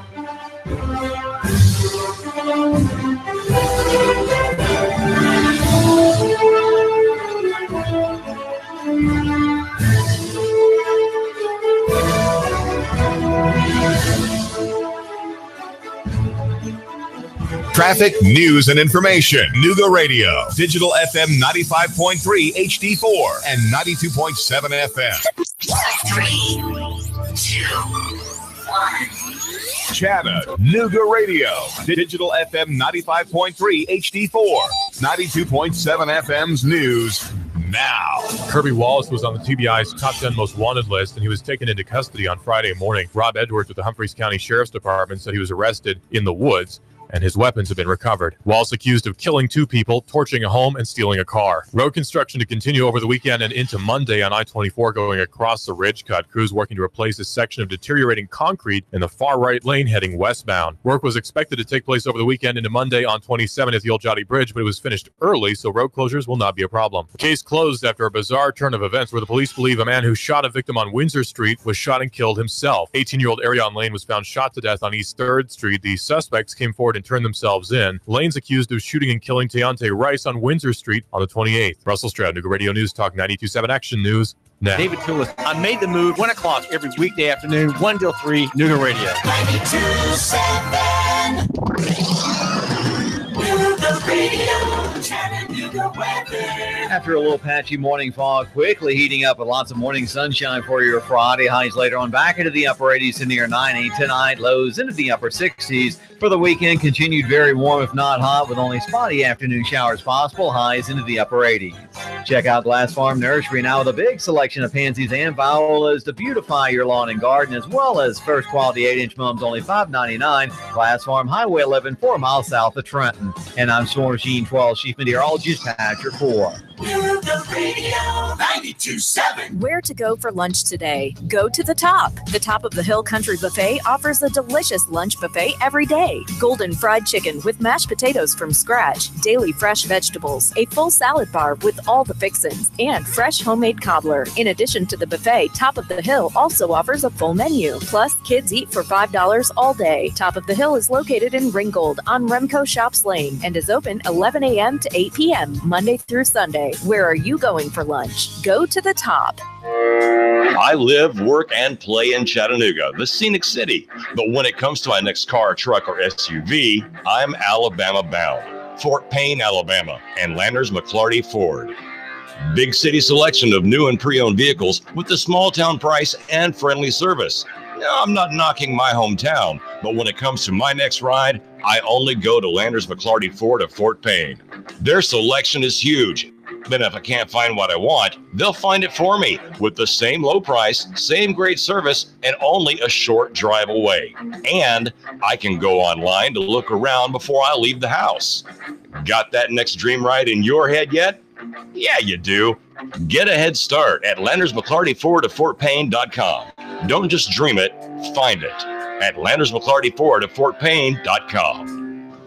Traffic, news, and information. Nuga Radio. Digital FM 95.3 HD4 and 92.7 FM. 3, 2, 1. Chatter, Nuga Radio. Digital FM 95.3 HD4. 92.7 FM's news now. Kirby Wallace was on the TBI's top 10 most wanted list, and he was taken into custody on Friday morning. Rob Edwards with the Humphreys County Sheriff's Department said he was arrested in the woods, and his weapons have been recovered. Wallace accused of killing 2 people, torching a home, and stealing a car. Road construction to continue over the weekend and into Monday on I-24 going across the ridge cut. Crews working to replace a section of deteriorating concrete in the far right lane heading westbound. Work was expected to take place over the weekend into Monday on 27 at the Old Jotty Bridge, but it was finished early, so road closures will not be a problem. The case closed after a bizarre turn of events where the police believe a man who shot a victim on Windsor Street was shot and killed himself. 18-year-old Arion Lane was found shot to death on East 3rd Street. The suspects came forward and turned themselves in. Lane's accused of shooting and killing Deontay Rice on Windsor Street on the 28th. Russell Stroud, Nuga Radio News Talk 92.7 Action News now. David Toulis. I made the move 1 o'clock every weekday afternoon, 1 till 3, Nuga Radio. 92.7 Nuga Radio. Chattanooga weather. After a little patchy morning fog, quickly heating up with lots of morning sunshine for your Friday. Highs later on back into the upper 80s to near 90 tonight. Lows into the upper 60s. For the weekend, continued very warm, if not hot, with only spotty afternoon showers possible. Highs into the upper 80s. Check out Glass Farm Nursery now with a big selection of pansies and violas to beautify your lawn and garden, as well as first quality 8-inch mums, only $5.99. Glass Farm, Highway 11, 4 miles south of Trenton. And I'm Storm Sheen 12, Chief Meteorologist Patrick Moore. Nuga Radio 92.7. Where to go for lunch today? Go to the Top. The Top of the Hill Country Buffet offers a delicious lunch buffet every day. Golden fried chicken with mashed potatoes from scratch, daily fresh vegetables, a full salad bar with all the fixins, and fresh homemade cobbler. In addition to the buffet, Top of the Hill also offers a full menu. Plus, kids eat for $5 all day. Top of the Hill is located in Ringgold on Remco Shops Lane and is open 11 a.m. to 8 p.m. Monday through Sunday. Where are you going for lunch? Go to the Top. I live, work, and play in Chattanooga, the scenic city. But when it comes to my next car, truck, or SUV, I'm Alabama bound. Fort Payne, Alabama, and Landers McClarty Ford. Big city selection of new and pre-owned vehicles with the small town price and friendly service. Now, I'm not knocking my hometown, but when it comes to my next ride, I only go to Landers McClarty Ford of Fort Payne. Their selection is huge. Then if I can't find what I want, they'll find it for me with the same low price, same great service, and only a short drive away. And I can go online to look around before I leave the house. Got that next dream ride in your head yet? Yeah, you do. Get a head start at LandersMcClarty Ford of FortPayne.com. Don't just dream it, find it. at Landers McClarty Ford of FortPayne.com.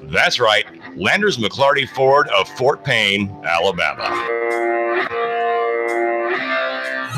That's right, Landers McClarty Ford of Fort Payne, Alabama.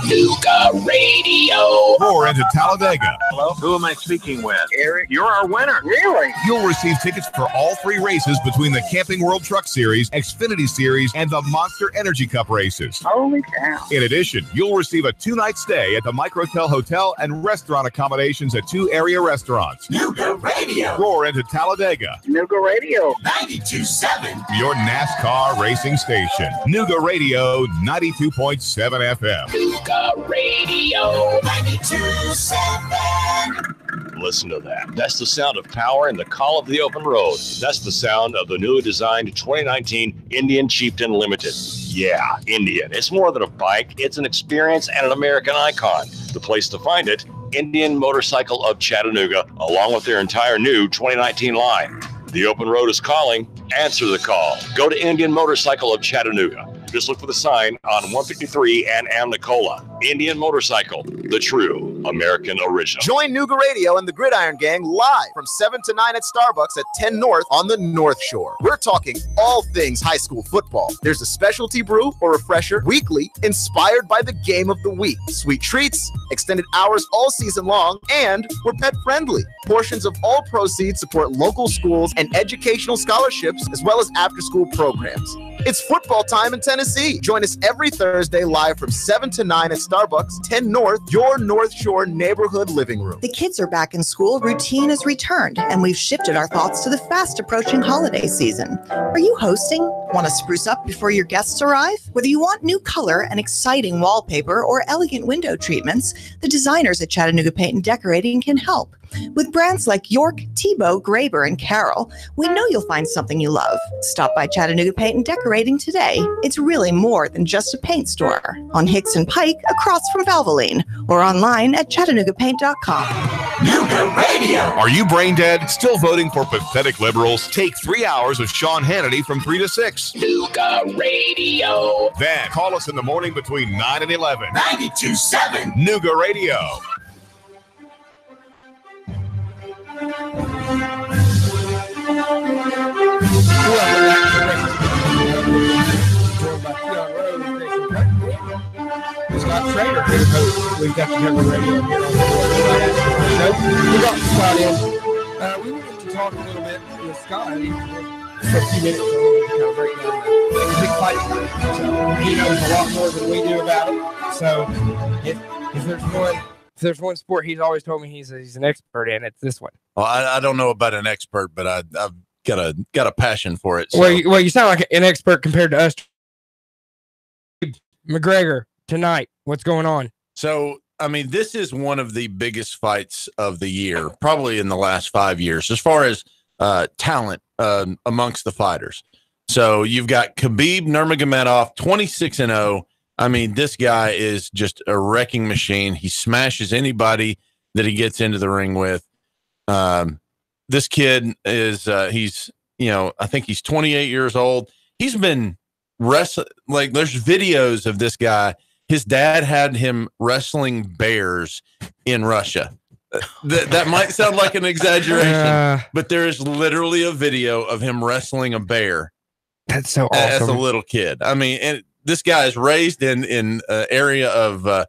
Nuga Radio. Roar into Talladega. Hello? Who am I speaking with? Eric, you're our winner. Really? You'll receive tickets for all 3 races between the Camping World Truck Series, Xfinity Series, and the Monster Energy Cup races. Holy cow. In addition, you'll receive a 2-night stay at the Microtel Hotel and restaurant accommodations at 2 area restaurants. Nuga Radio. Roar into Talladega. Nuga Radio. 92.7. Your NASCAR racing station. Nuga Radio 92.7 FM. Nuga Radio 92.7. Listen to that. That's the sound of power and the call of the open road. That's the sound of the newly designed 2019 Indian Chieftain Limited. Yeah, Indian. It's more than a bike. It's an experience and an American icon. The place to find it, Indian Motorcycle of Chattanooga, along with their entire new 2019 line. The open road is calling. Answer the call. Go to Indian Motorcycle of Chattanooga. Just look for the sign on 153 and Amnicola. Indian Motorcycle, the true American original. Join Nuga Radio and the Gridiron Gang live from 7 to 9 at Starbucks at 10 North on the North Shore. We're talking all things high school football. There's a specialty brew or refresher weekly inspired by the game of the week. Sweet treats, extended hours all season long, and we're pet friendly. Portions of all proceeds support local schools and educational scholarships as well as after-school programs. It's football time in Tennessee. Join us every Thursday live from 7 to 9 at Starbucks, 10 North, your North Shore neighborhood living room. The kids are back in school, routine has returned, and we've shifted our thoughts to the fast approaching holiday season. Are you hosting? Want to spruce up before your guests arrive? Whether you want new color and exciting wallpaper or elegant window treatments, the designers at Chattanooga Paint and Decorating can help. With brands like York, Tebow, Graber, and Carroll, we know you'll find something you love. Stop by Chattanooga Paint and Decorating today. It's really more than just a paint store. On Hicks and Pike, across from Valvoline, or online at ChattanoogaPaint.com. Nuga Radio. Are you brain dead? Still voting for pathetic liberals? Take 3 hours of Sean Hannity from 3 to 6. Nuga Radio. Then call us in the morning between 9 and 11. 92.7. Nuga Radio. Scott Schrader here, host. We've got the Nuga Radio here on the board right after the show. We got Scott in. We wanted to talk a little bit with Scott for a few minutes to kind of break down the big fight. So he knows a lot more than we do about it. So if there's one sport he's always told me he's an expert in, it's this one. Well, I don't know about an expert, but I've got a passion for it. So. Well, you sound like an expert compared to us. McGregor tonight, what's going on? So, I mean, this is one of the biggest fights of the year, probably in the last 5 years, as far as talent amongst the fighters. So you've got Khabib Nurmagomedov, 26-0. I mean, this guy is just a wrecking machine. He smashes anybody that he gets into the ring with. This kid is, I think he's 28 years old. He's been wrestling, like there's videos of this guy. His dad had him wrestling bears in Russia. That might sound like an exaggeration, but there is literally a video of him wrestling a bear. That's so awesome. As a little kid. I mean, and this guy is raised in an area of the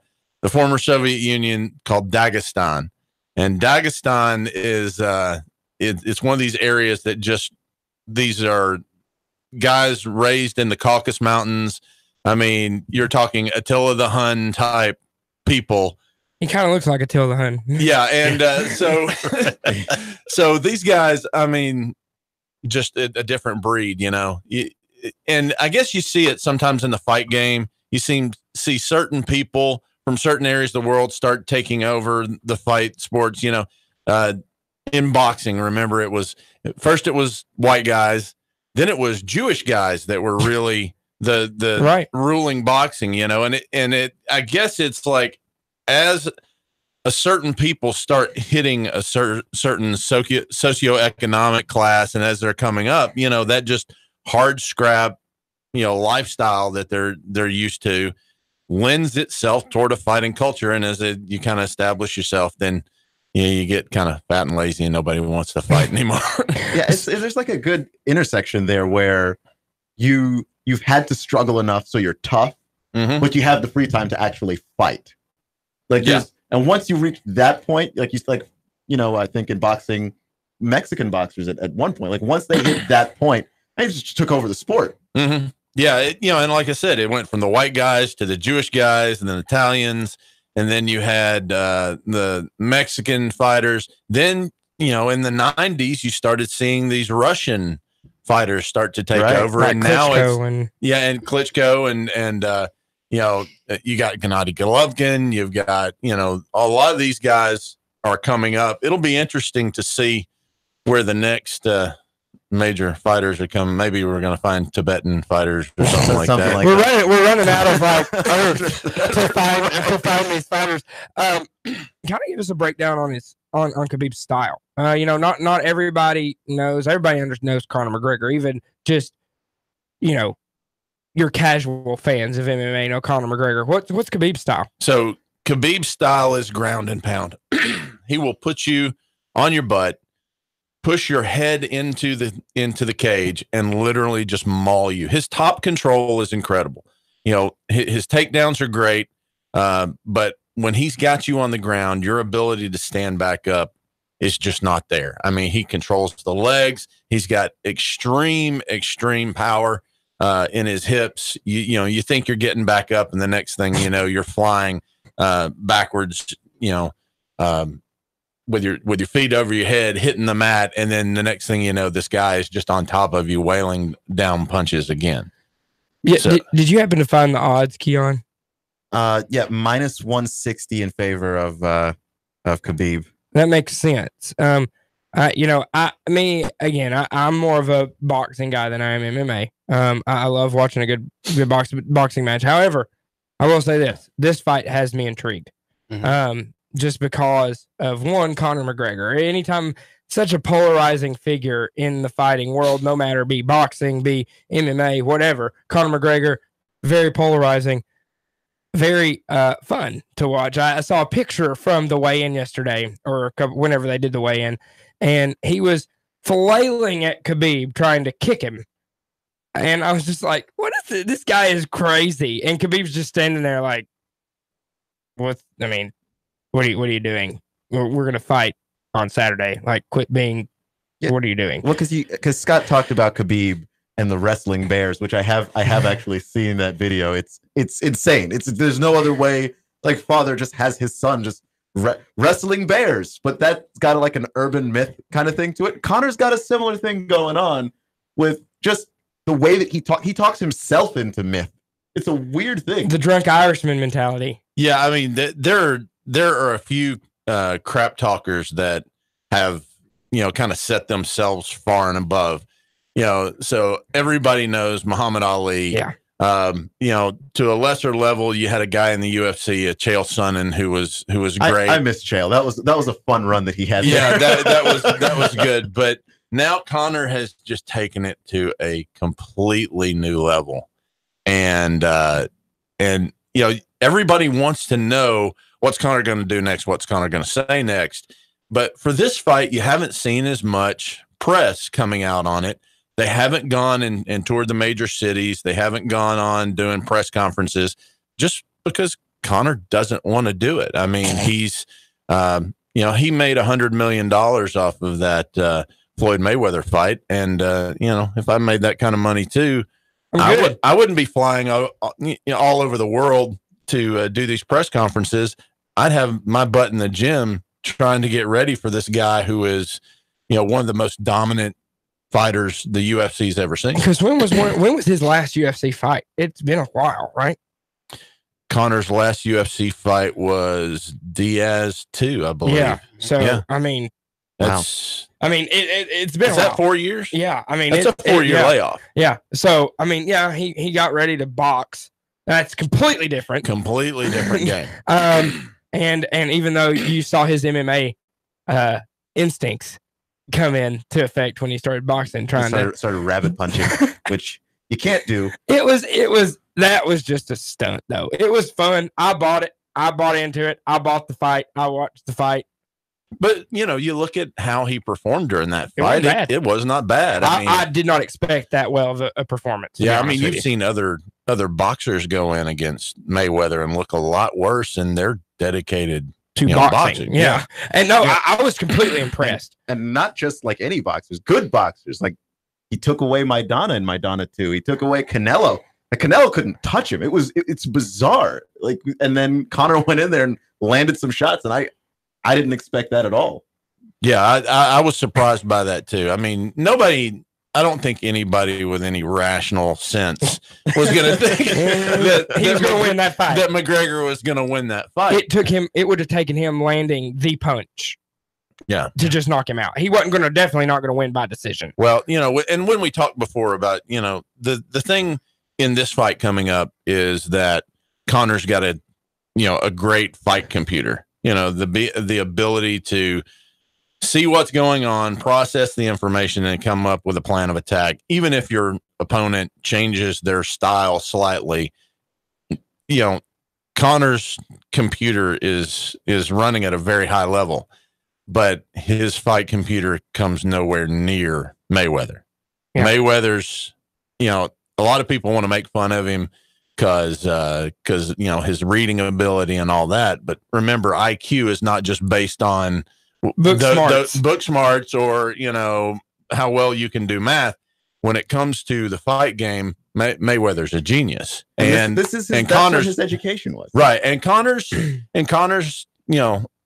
former Soviet Union called Dagestan. And Dagestan is it's one of these areas that these are guys raised in the Caucasus Mountains. I mean, you're talking Attila the Hun type people. He kind of looks like Attila the Hun. Yeah, and so these guys, I mean, just a different breed, you know. And I guess you see it sometimes in the fight game. You see certain people from certain areas of the world start taking over the fight sports, you know. In boxing, remember, it was white guys, then it was Jewish guys that were really the right. ruling boxing, you know. And it I guess it's like as a certain people start hitting a certain socioeconomic class, and as they're coming up, you know, that just hard scrap, you know, lifestyle that they're used to lends itself toward a fighting culture. And as you kind of establish yourself, then, you get kind of fat and lazy and nobody wants to fight anymore. Yeah, there's like a good intersection there where you've had to struggle enough so you're tough, but you have the free time to actually fight. And once you reach that point, I think in boxing, Mexican boxers at one point, like once they hit that point, they just took over the sport. Mm-hmm. Yeah, and like I said, it went from the white guys to the Jewish guys and then Italians, and then you had the Mexican fighters. Then, in the 90s, you started seeing these Russian fighters start to take over, like and now Klitschko and Klitschko and you got Gennady Golovkin, you've got a lot of these guys are coming up. It'll be interesting to see where the next major fighters are coming. Maybe we're going to find Tibetan fighters or something like that. We're running out of earth to find these fighters. Kind of give us a breakdown on Khabib's style. Not everybody knows. Everybody knows Conor McGregor. Even just your casual fans of MMA know Conor McGregor. What's Khabib's style? So Khabib's style is ground and pound. He will put you on your butt, push your head into the cage, and literally just maul you. His top control is incredible. His takedowns are great, but when he's got you on the ground, your ability to stand back up is just not there. I mean, he controls the legs. He's got extreme power in his hips. You think you're getting back up, and the next thing you know, you're flying backwards. With your feet over your head, hitting the mat, and then the next thing you know, this guy is just on top of you, wailing down punches again. Yeah. So, did you happen to find the odds, Keon? Yeah, minus 160 in favor of Khabib. That makes sense. I'm more of a boxing guy than I am MMA. I love watching a good boxing match. However, I will say this fight has me intrigued. Mm-hmm. Just because of one, Conor McGregor. Anytime such a polarizing figure in the fighting world, no matter be boxing, be MMA, whatever, Conor McGregor, very polarizing, very fun to watch. I saw a picture from the weigh-in yesterday, or whenever they did the weigh-in, and he was flailing at Khabib, trying to kick him. And I was just like, what is it? This guy is crazy. And Khabib's just standing there like, what are you doing? We're going to fight on Saturday. Like, quit being, what are you doing? Well, because Scott talked about Khabib and the wrestling bears, which I have actually seen that video. It's insane. There's no other way. Like, father just has his son just wrestling bears, but that's got like an urban myth kind of thing to it. Conor's got a similar thing going on with just the way that he talks himself into myth. It's a weird thing. The drunk Irishman mentality. Yeah, I mean, there are a few crap talkers that have, kind of set themselves far and above. So everybody knows Muhammad Ali. Yeah. To a lesser level, you had a guy in the UFC, Chael Sonnen, who was great. I miss Chael. That was a fun run that he had. Yeah, that was good. But now Conor has just taken it to a completely new level, and everybody wants to know what's Conor going to do next, what's Conor going to say next. But for this fight, you haven't seen as much press coming out on it. They haven't gone and toured the major cities. They haven't gone on doing press conferences just because Conor doesn't want to do it. I mean, he's, he made $100 million off of that Floyd Mayweather fight. And, if I made that kind of money too, I wouldn't be flying all over the world to do these press conferences. I'd have my butt in the gym trying to get ready for this guy who is, one of the most dominant fighters the UFC's ever seen. Because when was his last UFC fight? It's been a while, right? Conor's last UFC fight was Diaz 2, I believe. Yeah. So yeah. I mean, that's. I mean, it's been. Is that 4 years? Yeah. I mean, that's a 4-year layoff. Yeah. So I mean, yeah, he got ready to box. That's completely different. Completely different game. And even though you saw his MMA instincts come in to effect when he started boxing, started rabbit punching, which you can't do. That was just a stunt though. It was fun. I bought it. I bought into it. I bought the fight. I watched the fight. But you look at how he performed during that fight. It was not bad. I did not expect that well of a performance. Yeah, I mean, you've seen other boxers go in against Mayweather and look a lot worse, and they're dedicated to boxing. Yeah. And no, I was completely impressed. And not just like any boxers, good boxers. Like he took away Maidana in Maidana 2. He took away Canelo. And Canelo couldn't touch him. It's bizarre. Like, and then Conor went in there and landed some shots, and I didn't expect that at all. Yeah, I was surprised by that too. I mean, I don't think anybody with any rational sense was going to think that he was going to win that fight. That McGregor was going to win that fight. It would have taken him landing the punch. Yeah. To just knock him out. He wasn't definitely not going to win by decision. Well, and when we talked before about, the thing in this fight coming up is that Conor's got a great fight computer. The ability to see what's going on, process the information, and come up with a plan of attack. Even if your opponent changes their style slightly, Conor's computer is running at a very high level, but his fight computer comes nowhere near Mayweather. Yeah. Mayweather's, a lot of people want to make fun of him because his reading ability and all that. But remember, IQ is not just based on book smarts or how well you can do math. When it comes to the fight game, Mayweather's a genius, and this is and that's Conor's, what his education was, right? And Conor's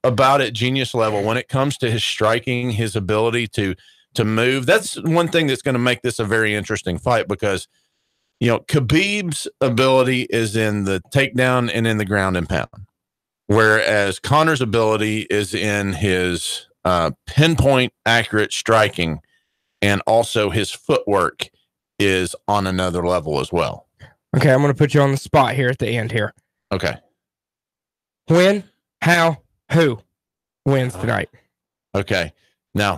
about at genius level when it comes to his striking, his ability to move. That's one thing that's going to make this a very interesting fight because Khabib's ability is in the takedown and in the ground and pound, whereas Conor's ability is in his pinpoint accurate striking, and also his footwork is on another level as well. Okay, I'm going to put you on the spot here at the end here. Okay. When, how, who wins tonight? Okay. Now,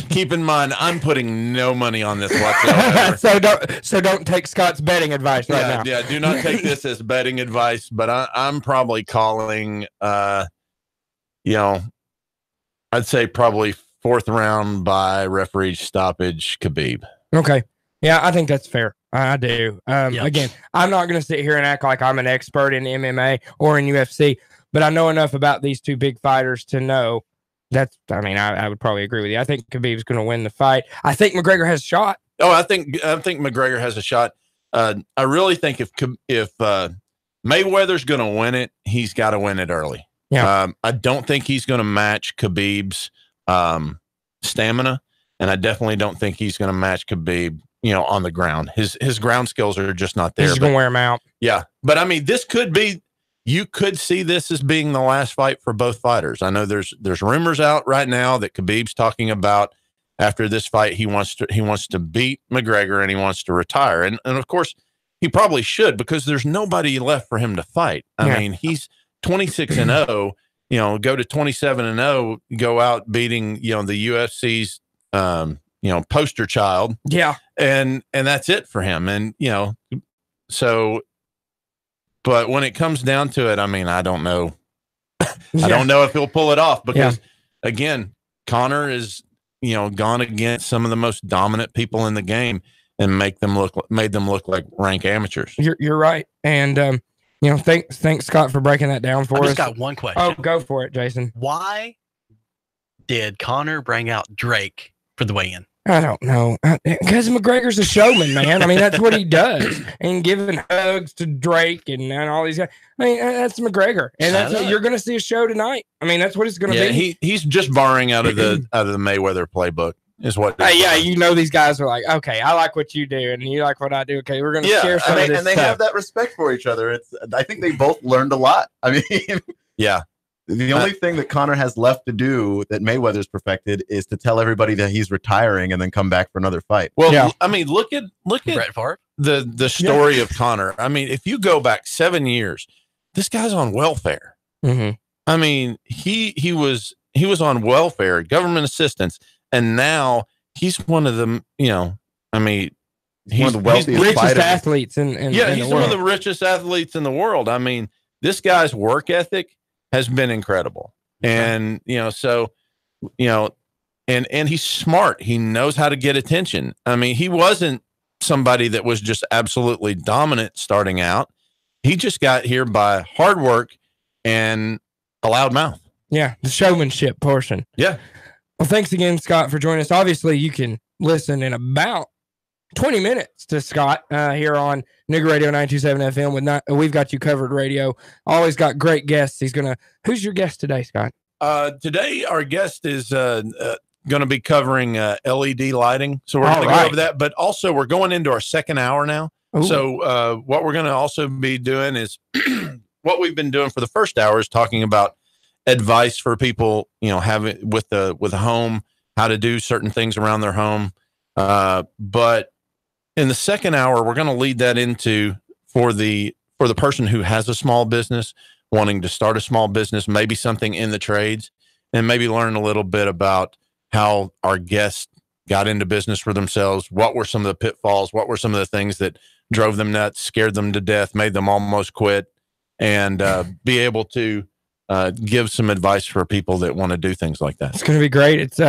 keep in mind, I'm putting no money on this whatsoever. so don't take Scott's betting advice right now. Yeah, do not take this as betting advice, but I'm probably calling, I'd say probably 4th round by referee stoppage, Khabib. Okay. Yeah, I think that's fair. I do. Again, I'm not going to sit here and act like I'm an expert in MMA or in UFC, but I know enough about these two big fighters to know I would probably agree with you. I think Khabib's going to win the fight. I think McGregor has a shot. Oh, I think McGregor has a shot. I really think if Mayweather's going to win it, he's got to win it early. Yeah. I don't think he's going to match Khabib's stamina, and I definitely don't think he's going to match Khabib, on the ground. His ground skills are just not there. He's going to wear him out. Yeah, but I mean, this could be. You could see this as being the last fight for both fighters. I know there's rumors out right now that Khabib's talking about after this fight he wants to beat McGregor and he wants to retire. And of course he probably should because there's nobody left for him to fight. I mean, he's 26-0, go to 27-0, go out beating, the UFC's poster child. Yeah. And that's it for him. And so but when it comes down to it, I mean, I don't know. I don't know if he'll pull it off because, again, Conor is, gone against some of the most dominant people in the game and made them look like rank amateurs. You're right, and thanks Scott for breaking that down for us. I just got one question. Oh, go for it, Jason. Why did Conor bring out Drake for the weigh-in? I don't know. Because McGregor's a showman, man. I mean, that's what he does. And giving hugs to Drake and all these guys. I mean, that's McGregor. And you're going to see a show tonight. I mean, that's what it's going to be. He's just borrowing out of the Mayweather playbook is what. These guys are like, okay, I like what you do and you like what I do. Okay, we're going to share some of this and they stuff. have that respect for each other. I think they both learned a lot. I mean, yeah. The only thing that Conor has left to do that Mayweather's perfected is to tell everybody that he's retiring and then come back for another fight. Well, I mean, look at Brett Favre. The story of Conor. I mean, if you go back 7 years, this guy's on welfare. Mm-hmm. I mean, he was on welfare, government assistance, and now he's one of the I mean, he's one of the wealthiest richest athletes in he's one of the richest athletes in the world. I mean, this guy's work ethic has been incredible. And, so and he's smart. He knows how to get attention. I mean, he wasn't somebody that was just absolutely dominant starting out. He just got here by hard work and a loud mouth. Yeah, the showmanship portion. Yeah. Well, thanks again, Scott, for joining us. Obviously, you can listen in about 20 minutes to Scott here on Nigger Radio 927 FM. We've Got You Covered Radio. Always got great guests. Who's your guest today, Scott? Today, our guest is going to be covering LED lighting. So we're going to go over that. But also, we're going into our second hour now. Ooh. So what we're going to also be doing is what we've been doing for the first hour is talking about advice for people, having with a home, how to do certain things around their home. But in the second hour, we're going to lead that into for the person who has a small business, wanting to start a small business, maybe something in the trades, and maybe learn a little bit about how our guests got into business for themselves. What were some of the pitfalls? What were some of the things that drove them nuts, scared them to death, made them almost quit, and be able to give some advice for people that want to do things like that. It's going to be great. It's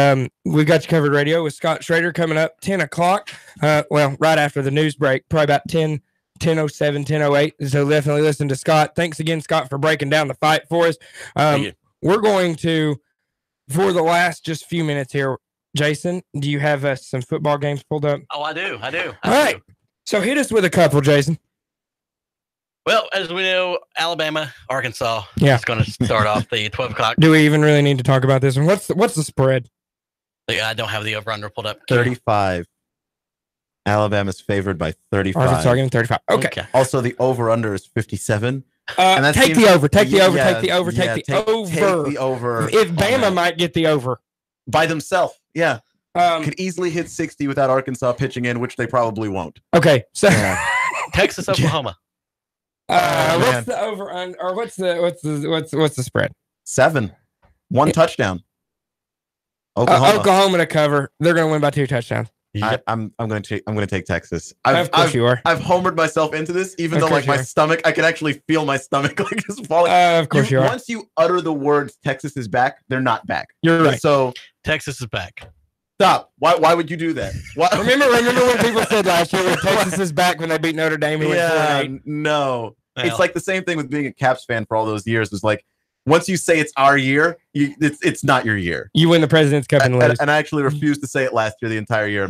We've Got You Covered Radio with Scott Schrader coming up 10 o'clock. Right after the news break, probably about 10:07, 10:08. So definitely listen to Scott. Thanks again, Scott, for breaking down the fight for us. We're going to, for the last just few minutes here, Jason, do you have some football games pulled up? Oh, I do. All right. So hit us with a couple, Jason. Well, as we know, Alabama, Arkansas is going to start off the 12 o'clock. Do we even really need to talk about this one? What's the spread? I don't have the over-under pulled up. 35. Alabama's favored by 35. Arkansas getting 35. Okay. Also, the over-under is 57. Take the over. Take the over. Take the over. Yeah, take the over. Take the over. If Bama might get the over by themselves, yeah, could easily hit 60 without Arkansas pitching in, which they probably won't. Okay, so Texas, Oklahoma. What's the over or what's the spread? 7. 1 touchdown. Oklahoma to cover. They're going to win by 2 touchdowns. I'm going to take Texas. Of course you are. I've homered myself into this, even though my stomach, I can actually feel my stomach like just falling. Of course you are. Once you utter the words Texas is back, they're not back. You're right. So Texas is back. Stop. Why would you do that? Remember when people said last year when Texas is back when they beat Notre Dame? No. Well, it's like the same thing with being a Caps fan for all those years. It's like once you say it's our year, it's not your year. You win the President's Cup and lose. And I actually refused to say it last year the entire year.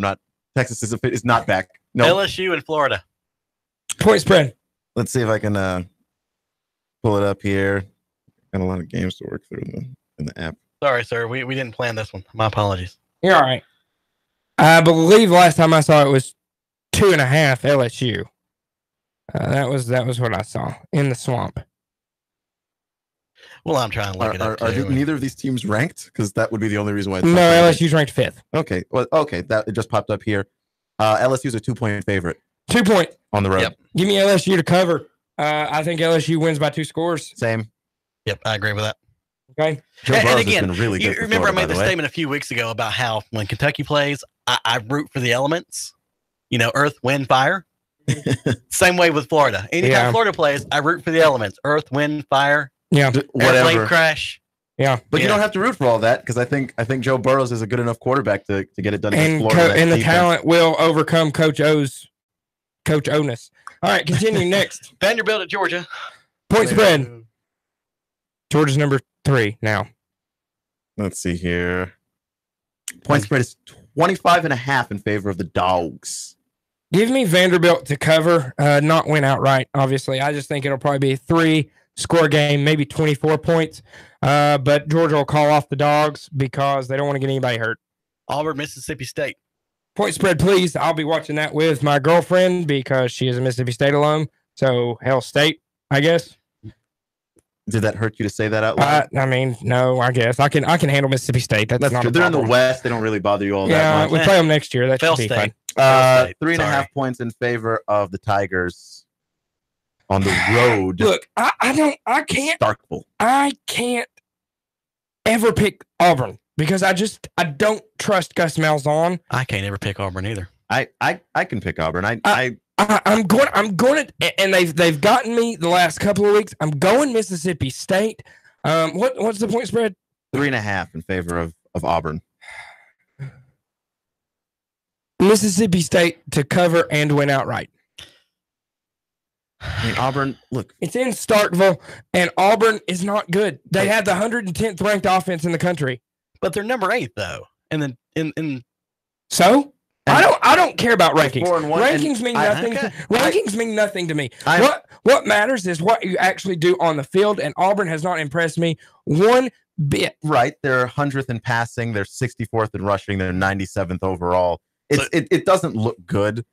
Texas is not back. No. LSU and Florida. Point spread. Let's see if I can pull it up here. Got a lot of games to work through in the app. Sorry, sir. We didn't plan this one. My apologies. You're all right. I believe last time I saw it was 2.5 LSU. That was what I saw in the swamp. Well, I'm trying to look it up. Are neither of these teams ranked? Because that would be the only reason why. No, LSU's ranked 5th. Okay. Well, okay. That it just popped up here. LSU's a 2-point favorite. 2 point on the road. Yep. Give me LSU to cover. I think LSU wins by 2 scores. Same. Yep, I agree with that. Okay. And again, really good you remember Florida, I made the statement a few weeks ago about how when Kentucky plays, I root for the elements. Earth, wind, fire. Same way with Florida. Anytime Florida plays, I root for the elements. Earth, wind, fire. Yeah. Whatever. Airplane crash. Yeah. But you don't have to root for all that because I think Joe Burrows is a good enough quarterback to get it done against And, Florida. and the talent will overcome Coach O's onus. All right, continue next. Vanderbilt at Georgia. Point spread. Georgia's number 3 now. Let's see here. Point spread is 25.5 in favor of the Dogs. Give me Vanderbilt to cover, not win outright, obviously. I just think it'll probably be a 3-score game, maybe 24 points. But Georgia will call off the Dogs because they don't want to get anybody hurt. Auburn, Mississippi State. Point spread, please. I'll be watching that with my girlfriend because she is a Mississippi State alum. So, Hell State, I guess. Did that hurt you to say that out loud? I mean, no, I guess. I can handle Mississippi State. That's not true. They're in the West. They don't really bother you all that much. We play them next year. That should be fun. 3.5 points in favor of the Tigers on the road. Look, I can't. Starkville. I can't ever pick Auburn because I don't trust Gus Malzahn. I can't ever pick Auburn either. I can pick Auburn. I'm going to, and they've gotten me the last couple of weeks. I'm going Mississippi State. What's the point spread? 3.5 in favor of Auburn. Mississippi State to cover and win outright. I mean, Auburn, look. It's in Starkville, and Auburn is not good. They have the 110th ranked offense in the country. But they're number 8, though. And then in So? I don't care about rankings. 4-1, Rankings mean nothing. Rankings mean nothing to me. What matters is what you actually do on the field, and Auburn has not impressed me one bit. Right. They're 100th in passing. They're 64th in rushing. They're 97th overall. It doesn't look good,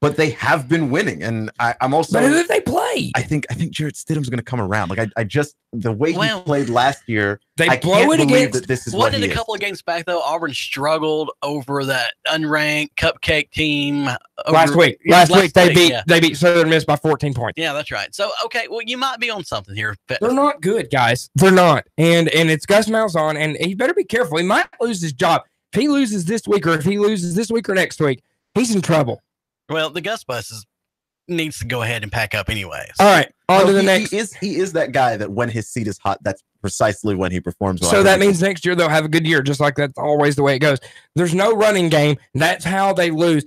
but they have been winning. And I'm also. But who did they play? I think Jarrett Stidham's going to come around. Like I just the way he played last year. They blow it against. That this is what he a couple of games back though. Auburn struggled over that unranked cupcake team last week. Last week they beat Southern Miss by 14 points. Yeah, that's right. So okay, well you might be on something here. They're not good, guys. They're not. And it's Gus Malzahn, and he better be careful. He might lose his job. If he loses this week, or if he loses this week or next week, he's in trouble. Well, the Gus Bus needs to go ahead and pack up anyways. All right, on to the next. He is that guy that when his seat is hot, that's precisely when he performs well. So that means next year they'll have a good year, just like that's always the way it goes. There's no running game. That's how they lose.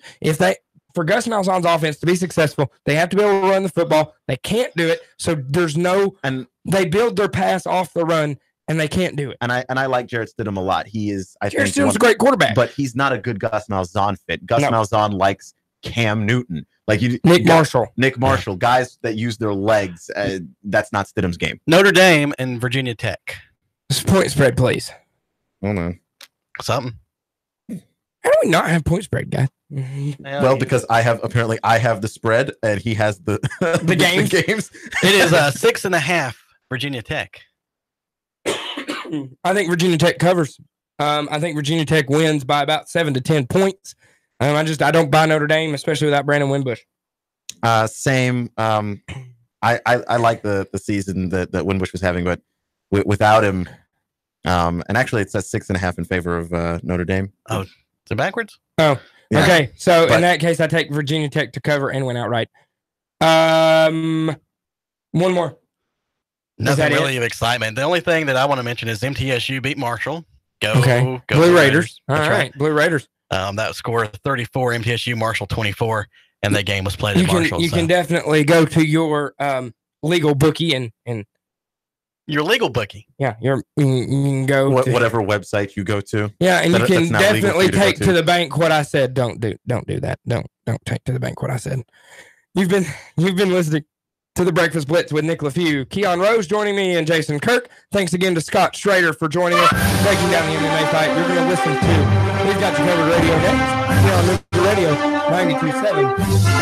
For Gus Malzahn's offense to be successful, they have to be able to run the football. They can't do it. So there's no. And they build their pass off the run. And they can't do it. And I like Jarrett Stidham a lot. He is, I Jarrett think, Stidham's a great quarterback. But he's not a good Gus Malzahn fit. Gus Malzahn likes Cam Newton. Like Nick Marshall, guys that use their legs. That's not Stidham's game. Notre Dame and Virginia Tech. Just point spread, please. Hold on. Something. How do we not have point spread, guys? Well, because I have the spread and he has the the games. The games. It is 6.5 Virginia Tech. I think Virginia Tech covers. I think Virginia Tech wins by about 7 to 10 points. I don't buy Notre Dame, especially without Brandon Wimbush. Same. I like the season that Wimbush was having, but without him, and actually it says 6.5 in favor of Notre Dame. Oh, is it backwards? Oh, yeah. Okay. So in that case, I take Virginia Tech to cover and win outright. One more. Nothing really of excitement. The only thing that I want to mention is MTSU beat Marshall. Go Blue Raiders. All right, Blue Raiders. That score 34, MTSU, Marshall 24, and that game was played at Marshall. You can definitely go to your legal bookie and your legal bookie. Yeah, you can go whatever website you go to. Yeah, and you can definitely take to the bank what I said. Don't do that. Don't take to the bank what I said. You've been listening to the Breakfast Blitz with Nick Leffew, Keon Rose joining me, and Jason Kirk. Thanks again to Scott Schrader for joining us, breaking down the MMA fight. You're going to listen to We've Got You Covered Radio next here on New Radio 92.7.